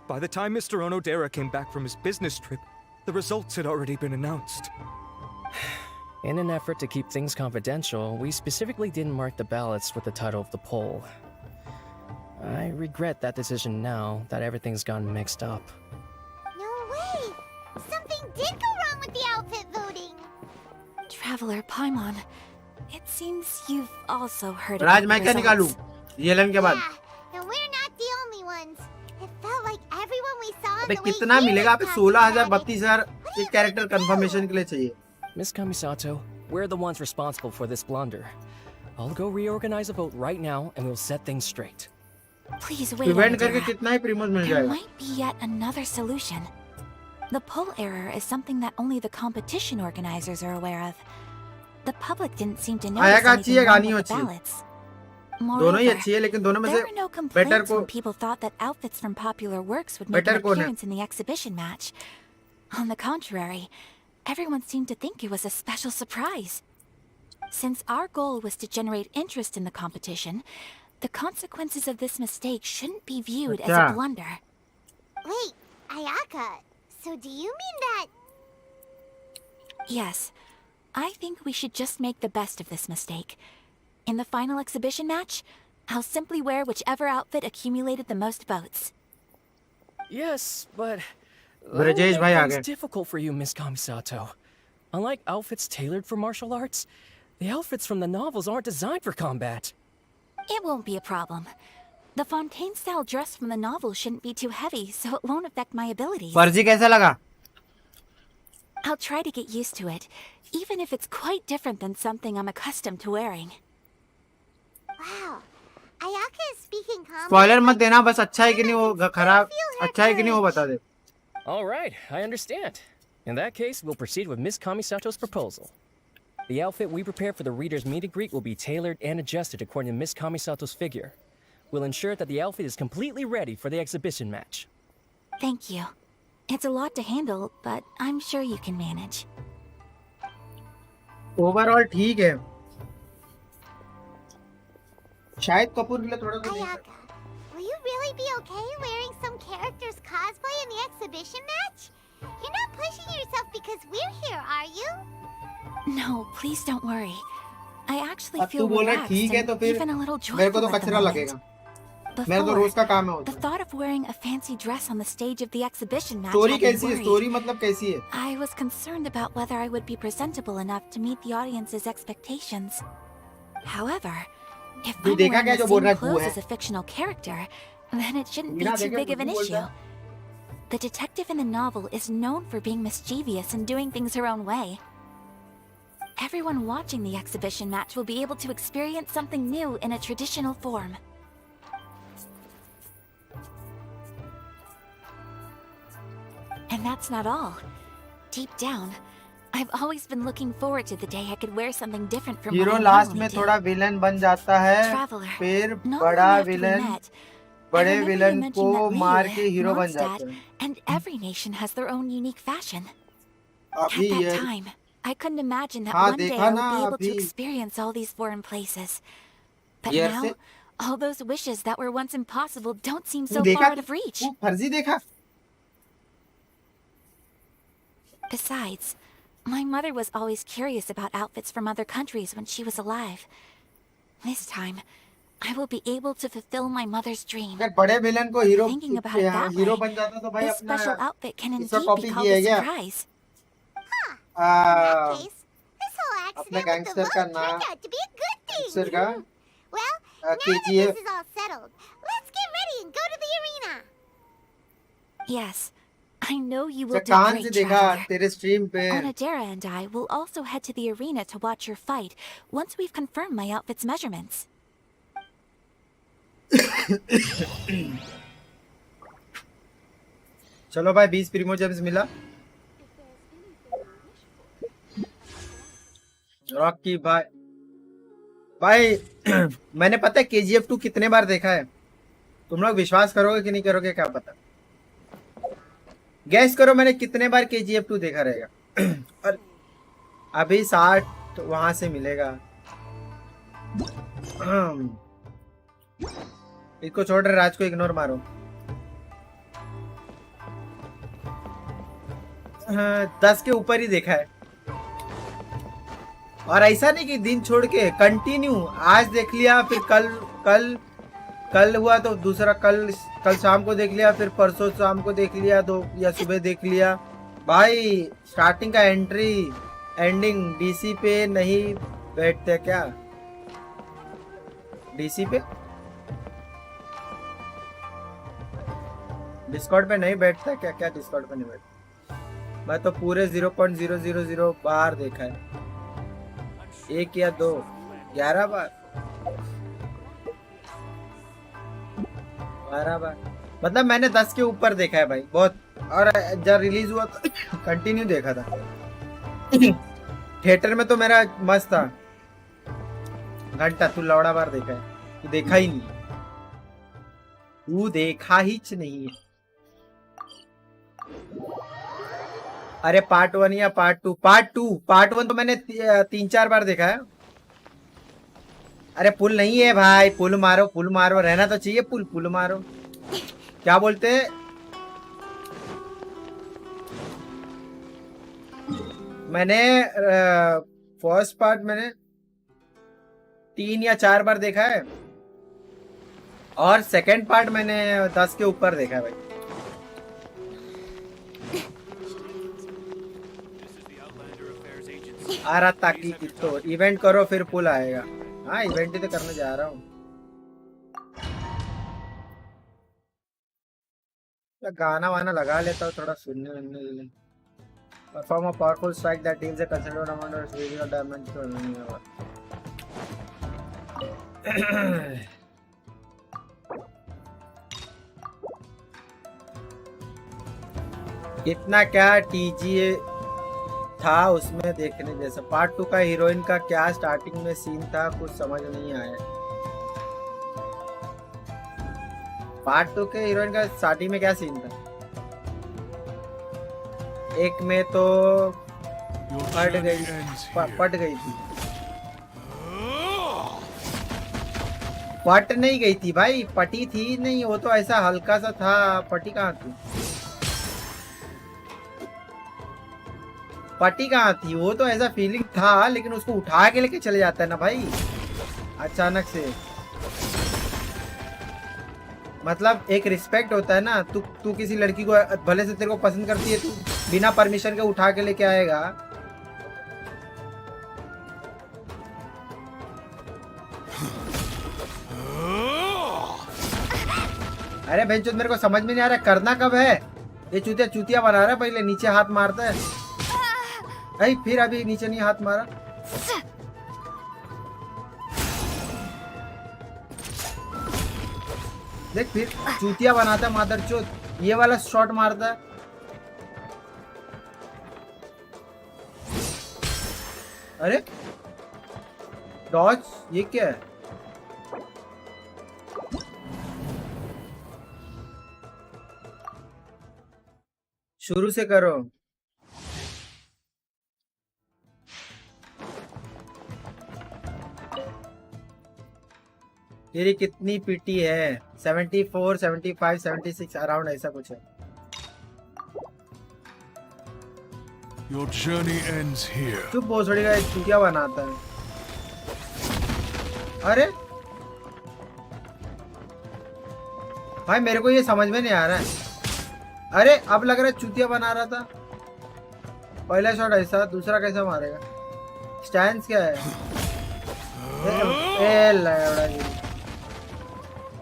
By the time Mr. Onodera came back from his business trip, the results had already been announced. In an effort to keep things confidential, we specifically didn't mark the ballots with the title of the poll. I regret that decision now that everything's gone mixed up. No way! Something did go wrong with the outfit voting. Traveler Paimon, it seems you've also heard Raj about मैं the क्या निकालूं? results. Yellen के बाद. Yeah, and we're not the only ones. It felt like everyone we saw in अबे the way कितना he मिलेगा? was अबे talking 16,000 about it. 32,000 एक कैरेक्टर कंफर्मेशन के लिए चाहिए. Miss Kamisato, we're the ones responsible for this blunder. I'll go reorganize a vote right now and we'll set things straight. Please wait, event करके Onodera. कितना ही प्रीमोस मिल There जाएगा. might be yet another solution. The poll error is something that only the competition organizers are aware of. The public didn't seem to notice आया का अच्छी है, anything wrong गानी with the अच्छी है. ballots. दोनों ही Moreover, अच्छी है, लेकिन दोनों में से there were no better complaints when कौन people thought that outfits from popular works would make better an कौन है? appearance in the exhibition match. On the contrary, everyone seemed to think it was a special surprise. Since our goal was to generate interest in the competition, the consequences of this mistake shouldn't be viewed as a अच्छा. blunder. Wait, Ayaka, so do you mean that... Yes, I think we should just make the best of this mistake. In the final exhibition match, I'll simply wear whichever outfit accumulated the most votes. Yes, but Brajesh भाई आ गए. it's difficult for you, Miss Kamisato. Unlike outfits tailored for martial arts, the outfits from the novels aren't designed for combat. It won't be a problem. The Fontaine-style dress from the novel shouldn't be too heavy, so it won't affect my abilities. फर्जी कैसा लगा? I'll try to get used to it, even if it's quite different than something I'm accustomed to wearing. Wow, Ayaka is speaking calmly. Spoiler मत देना, बस अच्छा है कि नहीं वो खराब, अच्छा है कि नहीं वो बता दे. All right, I understand. In that case, we'll proceed with Miss Kamisato's proposal. The outfit we prepare for the reader's meet and greet will be tailored and adjusted according to Miss Kamisato's figure. We'll ensure that the outfit is completely ready for the exhibition match. Thank you. It's a lot to handle, but I'm sure you can manage. Overall ठीक है. शायद कपूर के लिए थोड़ा सा नहीं. Ayaka, will you really be okay wearing some character's cosplay in the exhibition match? You're not pushing yourself because we're here, are you? No, please don't worry. I actually अब तू feel बोल रहा है relaxed ठीक है and तो फिर even a little मेरे को joyful तो at the कचरा moment. लगेगा. मेरा तो रोज Before, का काम है. the thought of wearing a fancy dress on the stage of the exhibition match story had me कैसी है? worried. स्टोरी मतलब कैसी है? I was concerned about whether I would be presentable enough to meet the audience's expectations. However, if तू I'm देखा wearing क्या the जो बोल same रहा है तू clothes है? as a fictional character, then it shouldn't be बिना too देखे big of an तू बोलता issue. है? The detective in the novel is known for being mischievous and doing things her own way. Everyone watching the exhibition match will be able to experience something new in a traditional form. And that's not all. Deep down, I've always been looking forward to the day I could wear something different from what hero I last normally में do. थोड़ा villain बन जाता है, Traveler, फिर not बड़ा long after we villain met, I बड़े remember you villain mentioned को that मार Liyue, के हीरो बन Mondstadt, जाते हैं। and every nation has their own unique fashion. At अभी that ये time, I couldn't imagine that हाँ one day देखा I ना would be able to अभी experience all these foreign places. But ये now, से all those wishes that were once impossible don't seem तू so देखा far out of reach. तू फर्जी देखा। Besides, my mother was always curious about outfits from other countries when she was alive. This time, I will be able to fulfill my mother's dream. अगर बड़े villain को hero Thinking about it that hero way, बन जाता तो भाई this अपना special outfit can इसका indeed copy be called किया a है क्या? surprise. In that case, this whole अपने accident with the गैंगस्टर का vote नाम turned out to be a good gangster thing. का Well, now that KGF this is all settled, let's get ready and go to the arena. Yes, I know you will do कान से great, देखा Traveler. तेरे stream पे। Onodera and I will also head to the arena to watch your fight once we've confirmed my outfit's measurements. चलो भाई 20 Primo James मिला। Rocky भाई भाई मैंने पता है KGF 2 कितने बार देखा है। तुम लोग विश्वास करोगे कि नहीं करोगे क्या पता। गैस करो मैंने कितने बार KGF 2 देखा रहेगा। और अभी 60 वहां से मिलेगा। इसको छोड़ रहे, राज को इग्नोर मारो। 10 के ऊपर ही देखा है। और ऐसा नहीं कि दिन छोड़ के, कंटिन्यू। आज देख लिया, फिर कल हुआ तो दूसरा कल शाम को देख लिया, फिर परसों शाम को देख लिया, दो या सुबह देख लिया। भाई स्टार्टिंग का एंट्री एंडिंग डीसी पे नहीं बैठते क्या? डीसी पे डिस्कॉर्ड पे नहीं बैठता क्या? क्या डिस्कॉर्ड पे नहीं बैठता? मैं तो पूरे 0.000 बार देखा है। 1 या 2 11 बार 12 बार, मतलब मैंने 10 के ऊपर देखा है भाई बहुत। और जब रिलीज हुआ तो कंटिन्यू देखा था। थिएटर में तो मेरा मस्त था। घंटा तू लौड़ा बार देखा है? तू देखा ही नहीं, तू देखा ही नहीं है। अरे पार्ट 1 या पार्ट 2? पार्ट 1 तो मैंने 3-4 बार देखा है। अरे पुल नहीं है भाई, पुल मारो रहना तो चाहिए। पुल मारो, क्या बोलते हैं? मैंने फर्स्ट पार्ट मैंने 3 या 4 बार देखा है, और सेकंड पार्ट मैंने 10 के ऊपर देखा है भाई। आ रहा ताकि तो इवेंट करो फिर पुल आएगा। हाँ इवेंट ही तो करने जा रहा हूँ। गाना वाना लगा लेता हूँ थोड़ा सुनने वनने के लिए। Perform a powerful strike that deals a considerable amount of physical damage to enemy. इतना क्या टीजीए था उसमें देखने जैसा। पार्ट 2 का हीरोइन का क्या स्टार्टिंग में सीन था, कुछ समझ नहीं आया। पार्ट 2 के हीरोइन का स्टार्टिंग में क्या सीन था? एक में तो पट गई थी। पट नहीं गई थी भाई, पटी थी नहीं, वो तो ऐसा हल्का सा था। पटी कहाँ थी? पटी कहाँ थी? वो तो ऐसा फीलिंग था, लेकिन उसको उठा के लेके चले जाता है ना भाई अचानक से। मतलब एक रिस्पेक्ट होता है ना। तू किसी लड़की को भले से तेरे को पसंद करती है, तू बिना परमिशन के उठा के लेके आएगा? अरे बेंचो मेरे को समझ में नहीं आ रहा करना कब है। ये चूतिया बना रहा है, पहले नीचे हाथ मारता है। अरे फिर अभी नीचे नहीं हाथ मारा। देख फिर चूतिया बनाता है मादरचोद, ये वाला शॉट मारता है। अरे डॉज, ये क्या है? शुरू से करो। तेरी कितनी पीटी है? 74, 75, 76 अराउंड ऐसा कुछ है। Your journey ends here. चुप भोसड़ी का चूतिया बनाता है। अरे भाई मेरे को ये समझ में नहीं आ रहा है। अरे अब लग रहा है चूतिया बना रहा था। पहला शॉट ऐसा, दूसरा कैसा मारेगा? स्टैंस क्या है? ए लड़ा जी,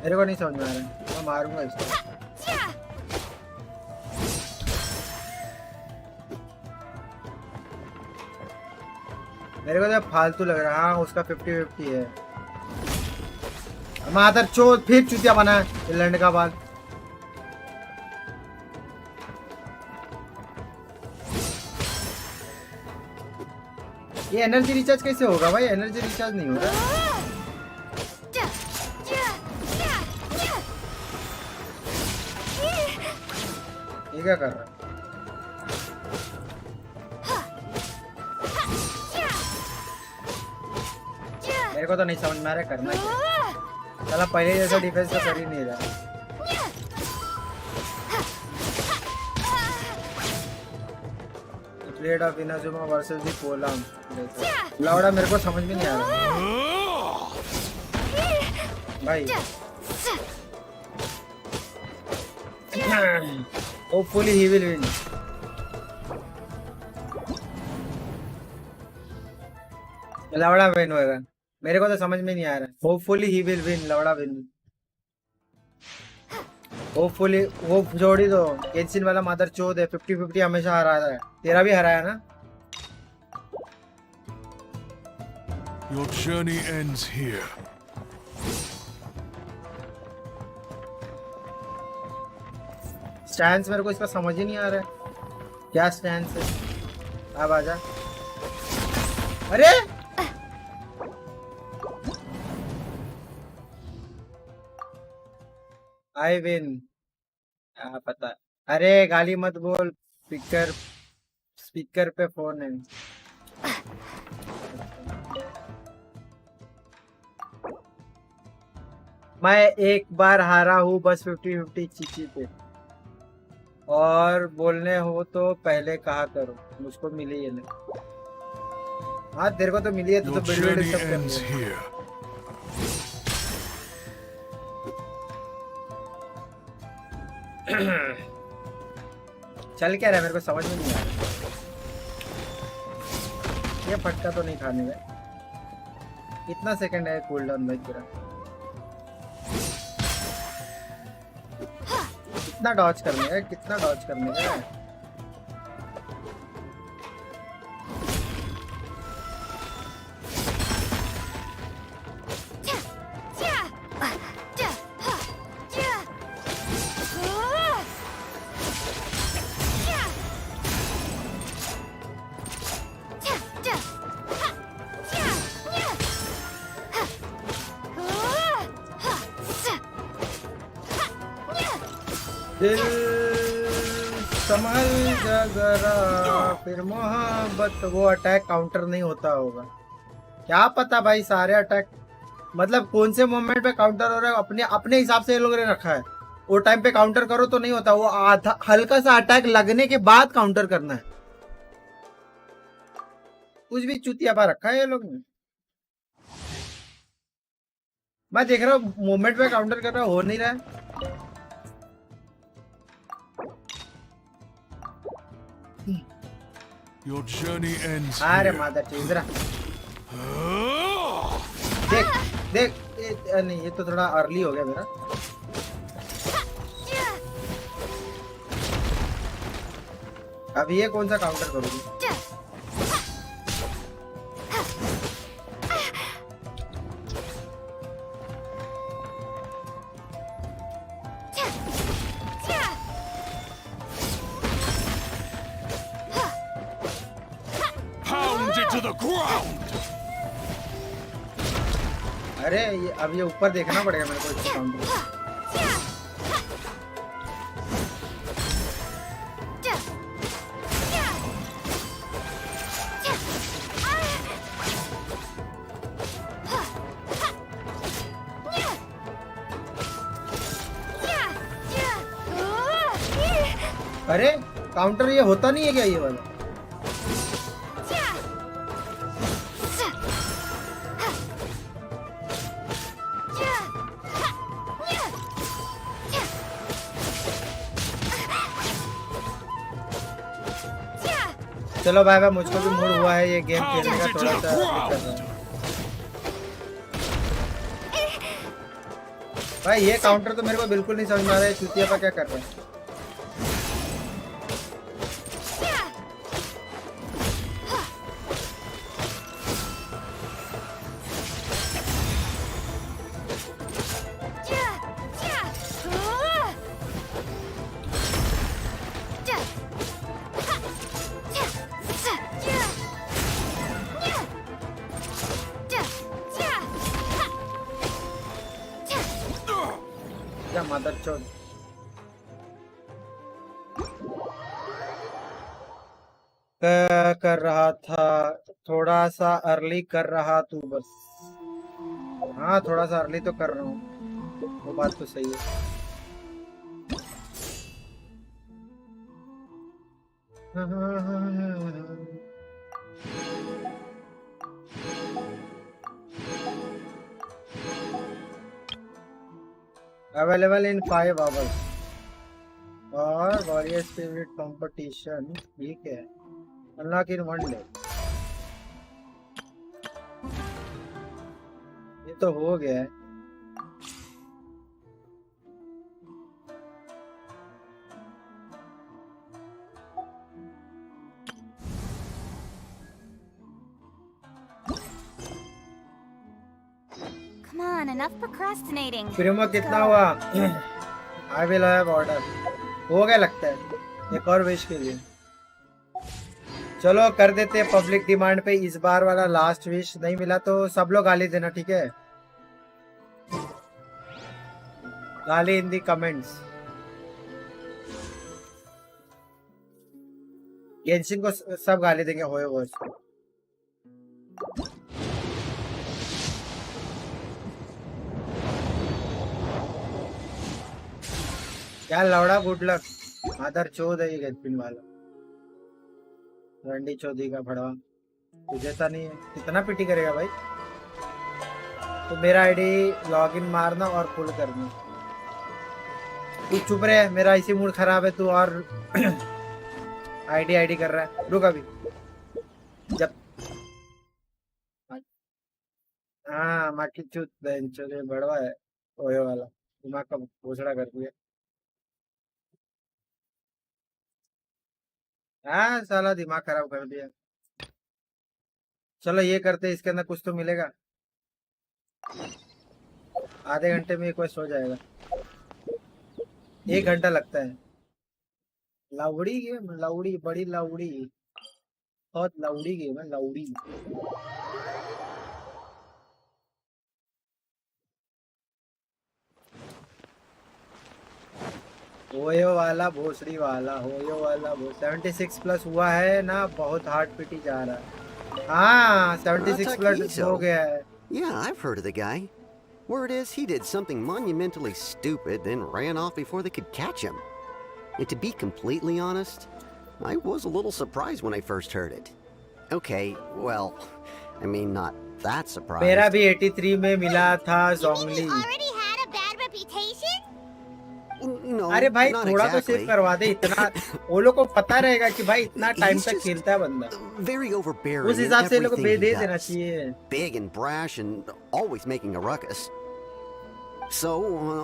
मेरे को नहीं समझ में आ रहा है। मैं मारूंगा इसको। मेरे को तो फालतू लग रहा है। हाँ उसका 50-50 है। मादर चोद, फिर चूतिया बना है लैंड का बाद। ये एनर्जी रिचार्ज कैसे होगा भाई? एनर्जी रिचार्ज नहीं होगा। ये क्या कर रहा है? मेरे को तो नहीं समझ में आ रहा करना क्या। चला पहले जैसा डिफेंस तो कर ही नहीं रहा। Plate of Inazuma versus the कोलम। लौड़ा मेरे को समझ में नहीं आ रहा भाई। Hopefully he will win. लौड़ा विन होएगा। मेरे को तो समझ में नहीं आ रहा। Hopefully he will win. लौड़ा विन। होपफुली वो जोड़ी दो। गेंशिन वाला मदर चोद है। 50-50 हमेशा हरा रहा है। तेरा भी हराया ना? Your journey ends here. Stance मेरे को इसका समझ ही नहीं आ रहा है। क्या स्टैंस है? अब आजा। अरे आई विन। क्या पता। अरे गाली मत बोल। स्पीकर पे फोन है। मैं एक बार हारा हूँ बस 50-50 चीची पे। और बोलने हो तो पहले कहा करो। मुझको मिली है ना। हाँ तेरे को तो मिली है। तो बिल्ड सब कर लिया। चल क्या रहा है? मेरे को समझ में नहीं आ रहा। ये फटका तो नहीं खाने का। कितना सेकंड है कूल डाउन भाई तेरा? कितना डॉज करने का? कितना डॉज करने का? दिल संभल जा जरा फिर मोहब्बत। वो अटैक काउंटर नहीं होता होगा। क्या पता भाई। सारे अटैक मतलब कौन से मोमेंट पे काउंटर हो रहा है अपने अपने हिसाब से ये लोगों ने रखा है। वो टाइम पे काउंटर करो तो नहीं होता। वो आधा हल्का सा अटैक लगने के बाद काउंटर करना है। कुछ भी चुतिया पा रखा है ये लोग ने। मैं देख रहा हूँ मोमेंट पे काउंटर कर रहा हो नहीं रहा है। Your journey ends अरे here. माता चीजरा। देख देख नहीं ये तो थोड़ा अर्ली हो गया मेरा। अब ये कौन सा काउंटर करूंगी? अरे ये अब ये ऊपर देखना पड़ेगा मेरे को इसका काउंटर। अरे काउंटर ये होता नहीं है क्या ये वाला? चलो भाई भाई मुझको भी मूड हुआ है ये गेम खेलने का, थोड़ा सा दिक्कत है। भाई ये काउंटर तो मेरे को बिल्कुल नहीं समझ में आ रहा है, चुतिया का क्या कर रहा है। मदरचोद कर रहा था, थोड़ा सा अर्ली कर रहा तू बस। हाँ थोड़ा सा अर्ली तो कर रहा हूँ, वो बात तो सही है। अवेलेबल इन 5 आवर्स और वॉरियर स्पिरिट कंपटीशन, ठीक है। अनलॉक इन 1 डे, ये तो हो गया है। Come on, enough procrastinating. Primo कितना हुआ? आई विल हैव ऑर्डर हो गया लगता है, एक और विश के लिए। चलो कर देते हैं पब्लिक डिमांड पे, इस बार वाला लास्ट विश। नहीं मिला तो सब लोग गाली देना, ठीक है? गाली इन दी कमेंट्स। गेंशिन को सब गाली देंगे, होए वो क्या लौड़ा, गुड लक। मादर चोद है ये गेटपिन वाला, रंडी चौधरी का भड़वा। तुझे तो नहीं है, कितना पिटी करेगा भाई? तो मेरा आईडी लॉगिन मारना और पुल करना। तू चुप रहे, मेरा इसी मूड खराब है, तू और आईडी कर रहा है। रुक अभी, जब हाँ माकी चूत बड़वा है ओए वाला, दिमाग का भोसड़ा कर दिया। हाँ साला दिमाग खराब कर दिया। चलो ये करते, इसके अंदर कुछ तो मिलेगा। आधे घंटे में क्वेस्ट हो जाएगा, 1 घंटा लगता है। लाउड़ी गेम, लाउड़ी बड़ी लाउड़ी, बहुत लाउड़ी गेम है, लाउड़ी। होयो वाला भोसड़ी वाला, होयो वाला 76 प्लस हुआ है ना, बहुत हार्ड पिटी जा रहा है। हाँ 76 प्लस हो गया है। Yeah, I've heard of the guy. Word is he did something monumentally stupid, then ran off before they could catch him. And to be completely honest, I was a little surprised when I first heard it. Okay, well, I mean not that surprised. मेरा भी 83 में मिला था ज़ोंगली। Already had a bad reputation? No, अरे भाई not थोड़ा exactly. तो save करवा दे, इतना वो लोग को पता रहेगा कि भाई इतना टाइम He's तक just खेलता है बंदा, very overbearing उस in हिसाब से लोग को everything दे he देना does. चाहिए। Big and brash and always making a ruckus. So,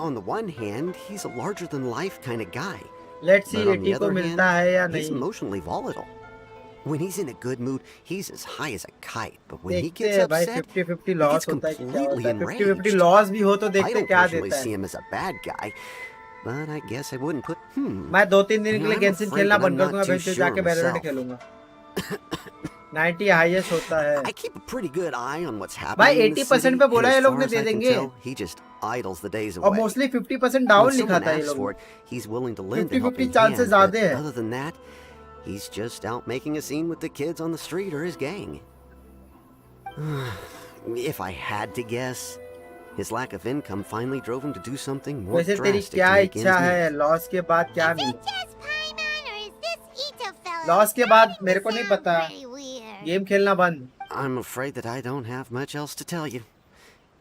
on the one hand, he's a larger-than-life kind of guy. Let's see But on the 80 को other मिलता है या hand, he's नहीं। emotionally volatile. When he's in a good mood, he's as high as a kite. But when he देखते gets हैं भाई upset, 50-50 he loss gets होता है कि क्या completely होता है। 50-50 enraged. लॉस भी हो तो I देखते don't क्या personally देता see है। him as a bad guy, but I guess I wouldn't put मैं 2-3 दिन के लिए I'm गेंशिन afraid खेलना that I'm बंद कर not दूंगा, too फिर sure जाके वैलोरेंट myself. खेलूंगा। 90 हाईएस्ट होता है। I keep a pretty good eye on what's भाई happening in the 80% city, पे and बोला as ये लोग far ने as दे I can देंगे, tell, he just idles the days और away. मोस्टली 50% When डाउन लिखा someone था ये asks लोग for ने। it, he's willing to lend a 50-50 helping chances hand, but ज्यादा है। other than that, he's just out making a scene with the kids on the street or his gang. If I had to guess, his lack of income finally drove him to do something more वैसे तेरी drastic क्या to make इच्छा ends है? meet. Loss के बाद क्या Is मिले? it just Paimon or is this Ito fellow loss के बाद starting मेरे to को नहीं sound पता, pretty weird? गेम खेलना बंद। I'm afraid that I don't have much else to tell you.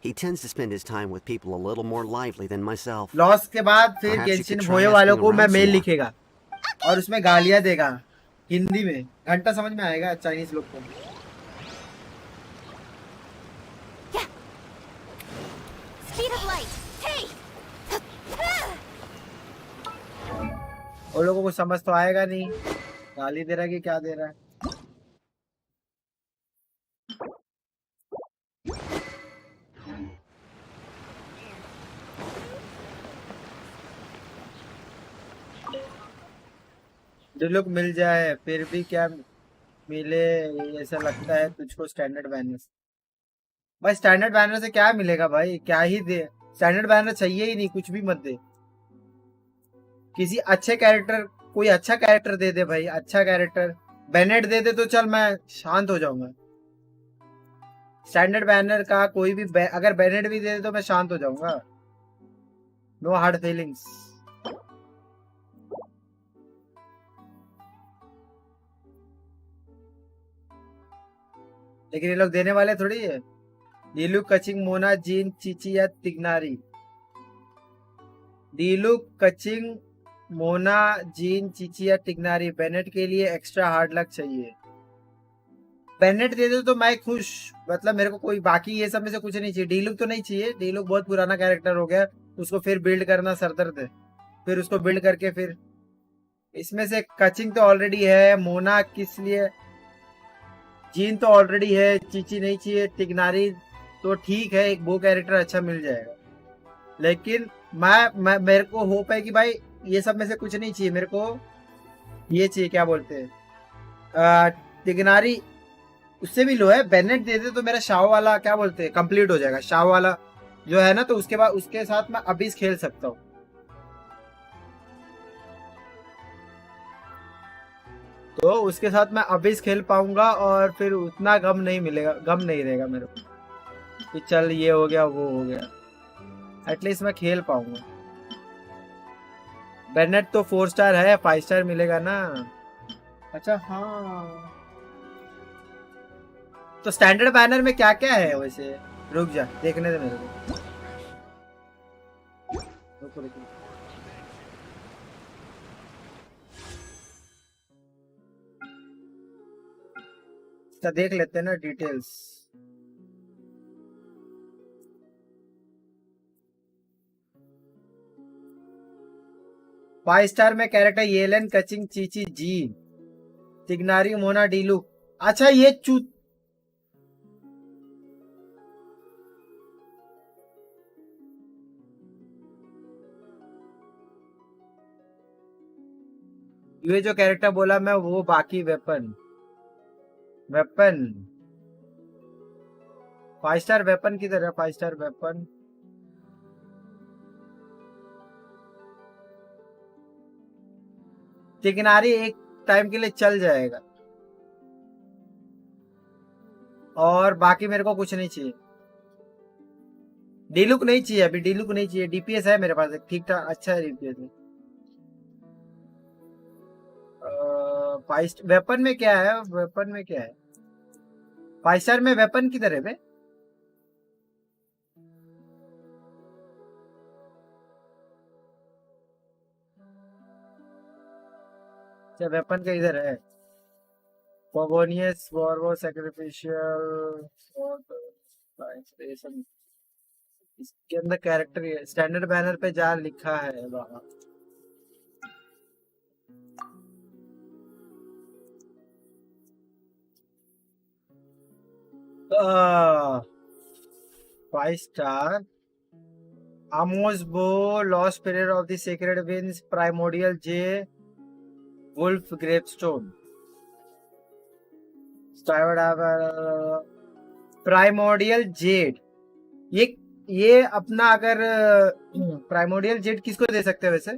He tends to spend his time with people a little more lively than myself. Loss के बाद फिर Perhaps you Genshin could try Bhoye वालों asking को मैं around some mail more. लिखेगा और उसमें गालियां देगा हिंदी में। घंटा समझ में आएगा चाइनीज लोग को। Speed of light. Hey! और लोगों को समझ तो आएगा नहीं, गाली दे रहा है कि क्या दे रहा है। जो लोग मिल जाए फिर भी क्या मिले, ऐसा लगता है तुझको स्टैंडर्ड बैनर से। भाई स्टैंडर्ड बैनर से क्या मिलेगा भाई, क्या ही दे। स्टैंडर्ड बैनर चाहिए ही नहीं, कुछ भी मत दे। किसी अच्छे कैरेक्टर, कोई अच्छा कैरेक्टर दे दे भाई, अच्छा कैरेक्टर। बेनेट दे दे तो चल मैं शांत हो जाऊंगा। स्टैंडर्ड बैनर का कोई भी अगर बेनेट भी दे दे तो मैं शांत हो जाऊंगा। No hard feelings. लेकिन ये लोग देने वाले थोड़ी है। डीलू कचिंग मोना जीन चिची या तिगनारी। डीलू कचिंग मोना जीन चिची या टिग्नारी। बेनेट के लिए एक्स्ट्रा हार्ड लक चाहिए। बेनेट दे दो तो मैं खुश, मतलब मेरे को कोई बाकी ये सब में से कुछ नहीं चाहिए। डीलुक तो नहीं चाहिए, डीलुक बहुत पुराना कैरेक्टर हो गया, उसको फिर बिल्ड करना सरदर्द है। फिर उसको बिल्ड करके फिर इसमें से कचिंग तो ऑलरेडी है, मोना किस लिए, जीन तो ऑलरेडी है, चीची नहीं चाहिए, टिग्नारी तो ठीक है, एक वो कैरेक्टर अच्छा मिल जाएगा। लेकिन मैं मेरे को होप है कि भाई ये सब में से कुछ नहीं चाहिए, मेरे को ये चाहिए, क्या बोलते हैं, टिग्नारी उससे भी लो है। बेनेट दे दे तो मेरा शाव वाला क्या बोलते हैं कंप्लीट हो जाएगा। शाव वाला जो है ना, तो उसके बाद उसके साथ मैं अभी खेल सकता हूँ। तो उसके साथ मैं अभी खेल पाऊंगा और फिर उतना गम नहीं मिलेगा, गम नहीं रहेगा मेरे को कि चल ये हो गया वो हो गया। एटलीस्ट मैं खेल पाऊंगा। बेनेट तो 4 स्टार है, 5 स्टार मिलेगा ना। अच्छा हाँ, तो स्टैंडर्ड बैनर में क्या क्या है वैसे? रुक जा, देखने दे मेरे को। रुको रुको, तो देख लेते हैं ना डिटेल्स। फाइव स्टार में कैरेक्टर येलन कचिंग चीची जी तिग्नारी मोना डीलू। अच्छा ये ये जो कैरेक्टर बोला मैं वो बाकी वेपन 5 स्टार वेपन किधर है? 5 स्टार वेपन टिग्नारी एक टाइम के लिए चल जाएगा और बाकी मेरे को कुछ नहीं चाहिए। डीलुक नहीं चाहिए अभी, डीलुक नहीं चाहिए। डीपीएस है मेरे पास ठीक ठाक, अच्छा है डीपीएस है। वेपन में क्या है? वेपन में क्या है? 5 स्टार में वेपन किधर है बे? अच्छा वेपन का इधर है। पोगोनियस वॉरवो सैक्रिफिशियल इंस्पिरेशन, इसके अंदर कैरेक्टर स्टैंडर्ड बैनर पे जा लिखा है बाबा। Five star Amos bow lost period of the sacred winds primordial jade wolf gravestone primordial jade, ये अपना अगर प्राइमोडियल जेड किसको दे सकते हैं वैसे?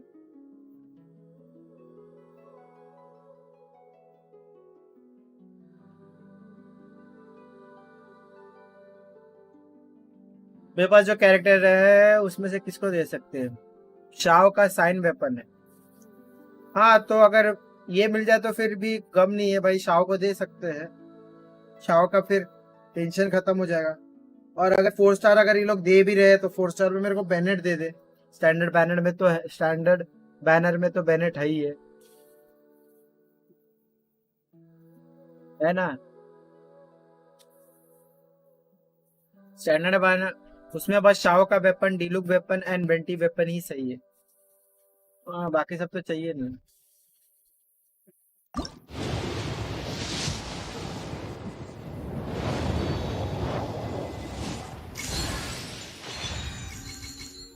मेरे पास जो कैरेक्टर है उसमें से किसको दे सकते हैं? शाओ का साइन वेपन है। हाँ तो अगर ये मिल जाए तो फिर भी गम नहीं है भाई, शाओ को दे सकते हैं। शाओ का फिर टेंशन खत्म हो जाएगा। और अगर 4 स्टार अगर ये लोग दे भी रहे हैं तो 4 स्टार में मेरे को बेनेट दे दे। स्टैंडर्ड बैनर में तो है, स्टैंडर्ड बैनर में तो बेनेट है ही है ना? स्टैंडर्ड बैनर उसमें बस शाओ का weapon, Diluc weapon and Venti weapon ही सही है। हाँ बाकी सब तो चाहिए नहीं।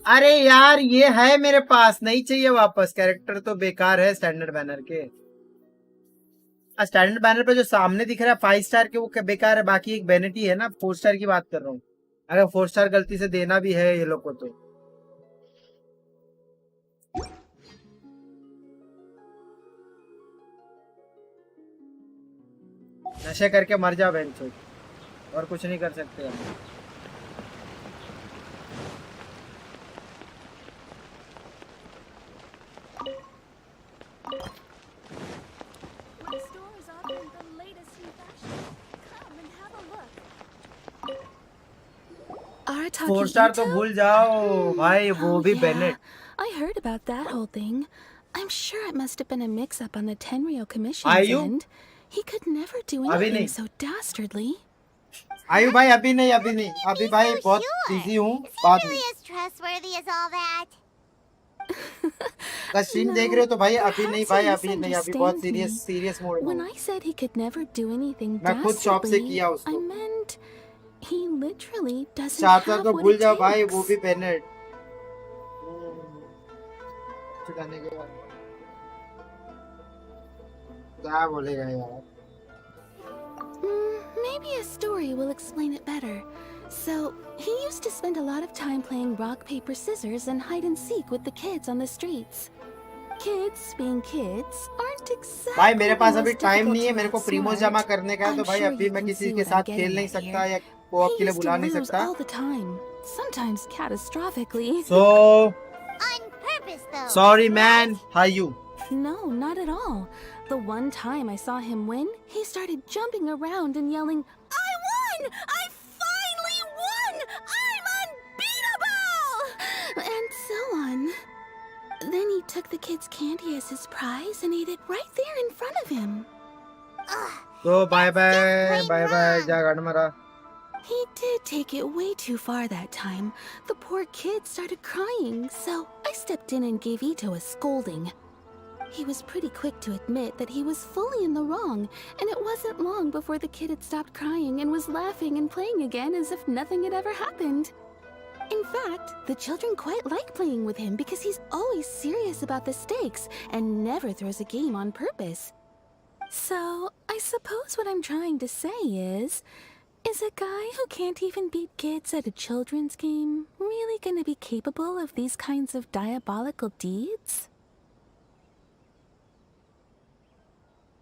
अरे यार ये है मेरे पास, नहीं चाहिए वापस। कैरेक्टर तो बेकार है स्टैंडर्ड बैनर के। स्टैंडर्ड बैनर पे जो सामने दिख रहा है 5 स्टार के वो बेकार है, बाकी एक बेनेटी है ना। 4 स्टार की बात कर रहा हूँ। अगर 4 स्टार गलती से देना भी है ये लोग को तो नशे करके मर जा बेंचो, और कुछ नहीं कर सकते हम। फोर स्टार तो भूल जाओ भाई, वो भी Bennett. I heard about that whole thing. I'm sure it must have been a mix-up on the Tenryou Commission's end. He could never do anything so dastardly. आयु भाई अभी नहीं, अभी भाई बहुत बिजी हूँ। बाद में as trustworthy as all that? अगर स्ट्रीम देख रहे हो तो भाई अभी नहीं, अभी बहुत सीरियस मोड में। When I said he could never do anything मैं खुद शॉप से किया dastardly, उसको। I meant he literally doesn't charter have तो what भूल it जाओ भाई, takes. वो भी बेनेट। चुकाने के बाद क्या बोलेगा यार? Maybe a story will explain it better. So, he used to spend a lot of time playing rock, paper, scissors and hide and seek with the kids on the streets. Kids, being kids, aren't exactly भाई मेरे पास the अभी most time difficult नहीं है, to मेरे को Primo outsmart. जमा करने का है, तो I'm भाई sure अभी you मैं can किसी see के what I'm साथ खेल getting नहीं at सकता here. या कोऑप He के लिए used बुला to नहीं lose सकता। all the time, sometimes catastrophically. So On purpose, though. sorry man, how you? No, not at all. The one time I saw him win, he started jumping around and yelling, "I won! I finally won! I'm unbeatable!" And so on. Then he took the kid's candy as his prize and ate it right there in front of him. So bye bye, plain bye bye, wrong. जा गाड़ मारा। He did take it way too far that time. The poor kid started crying, so I stepped in and gave Ito a scolding. He was pretty quick to admit that he was fully in the wrong, and it wasn't long before the kid had stopped crying and was laughing and playing again as if nothing had ever happened. In fact, the children quite like playing with him because he's always serious about the stakes and never throws a game on purpose. So, I suppose what I'm trying to say is a guy who can't even beat kids at a children's game really gonna be capable of these kinds of diabolical deeds?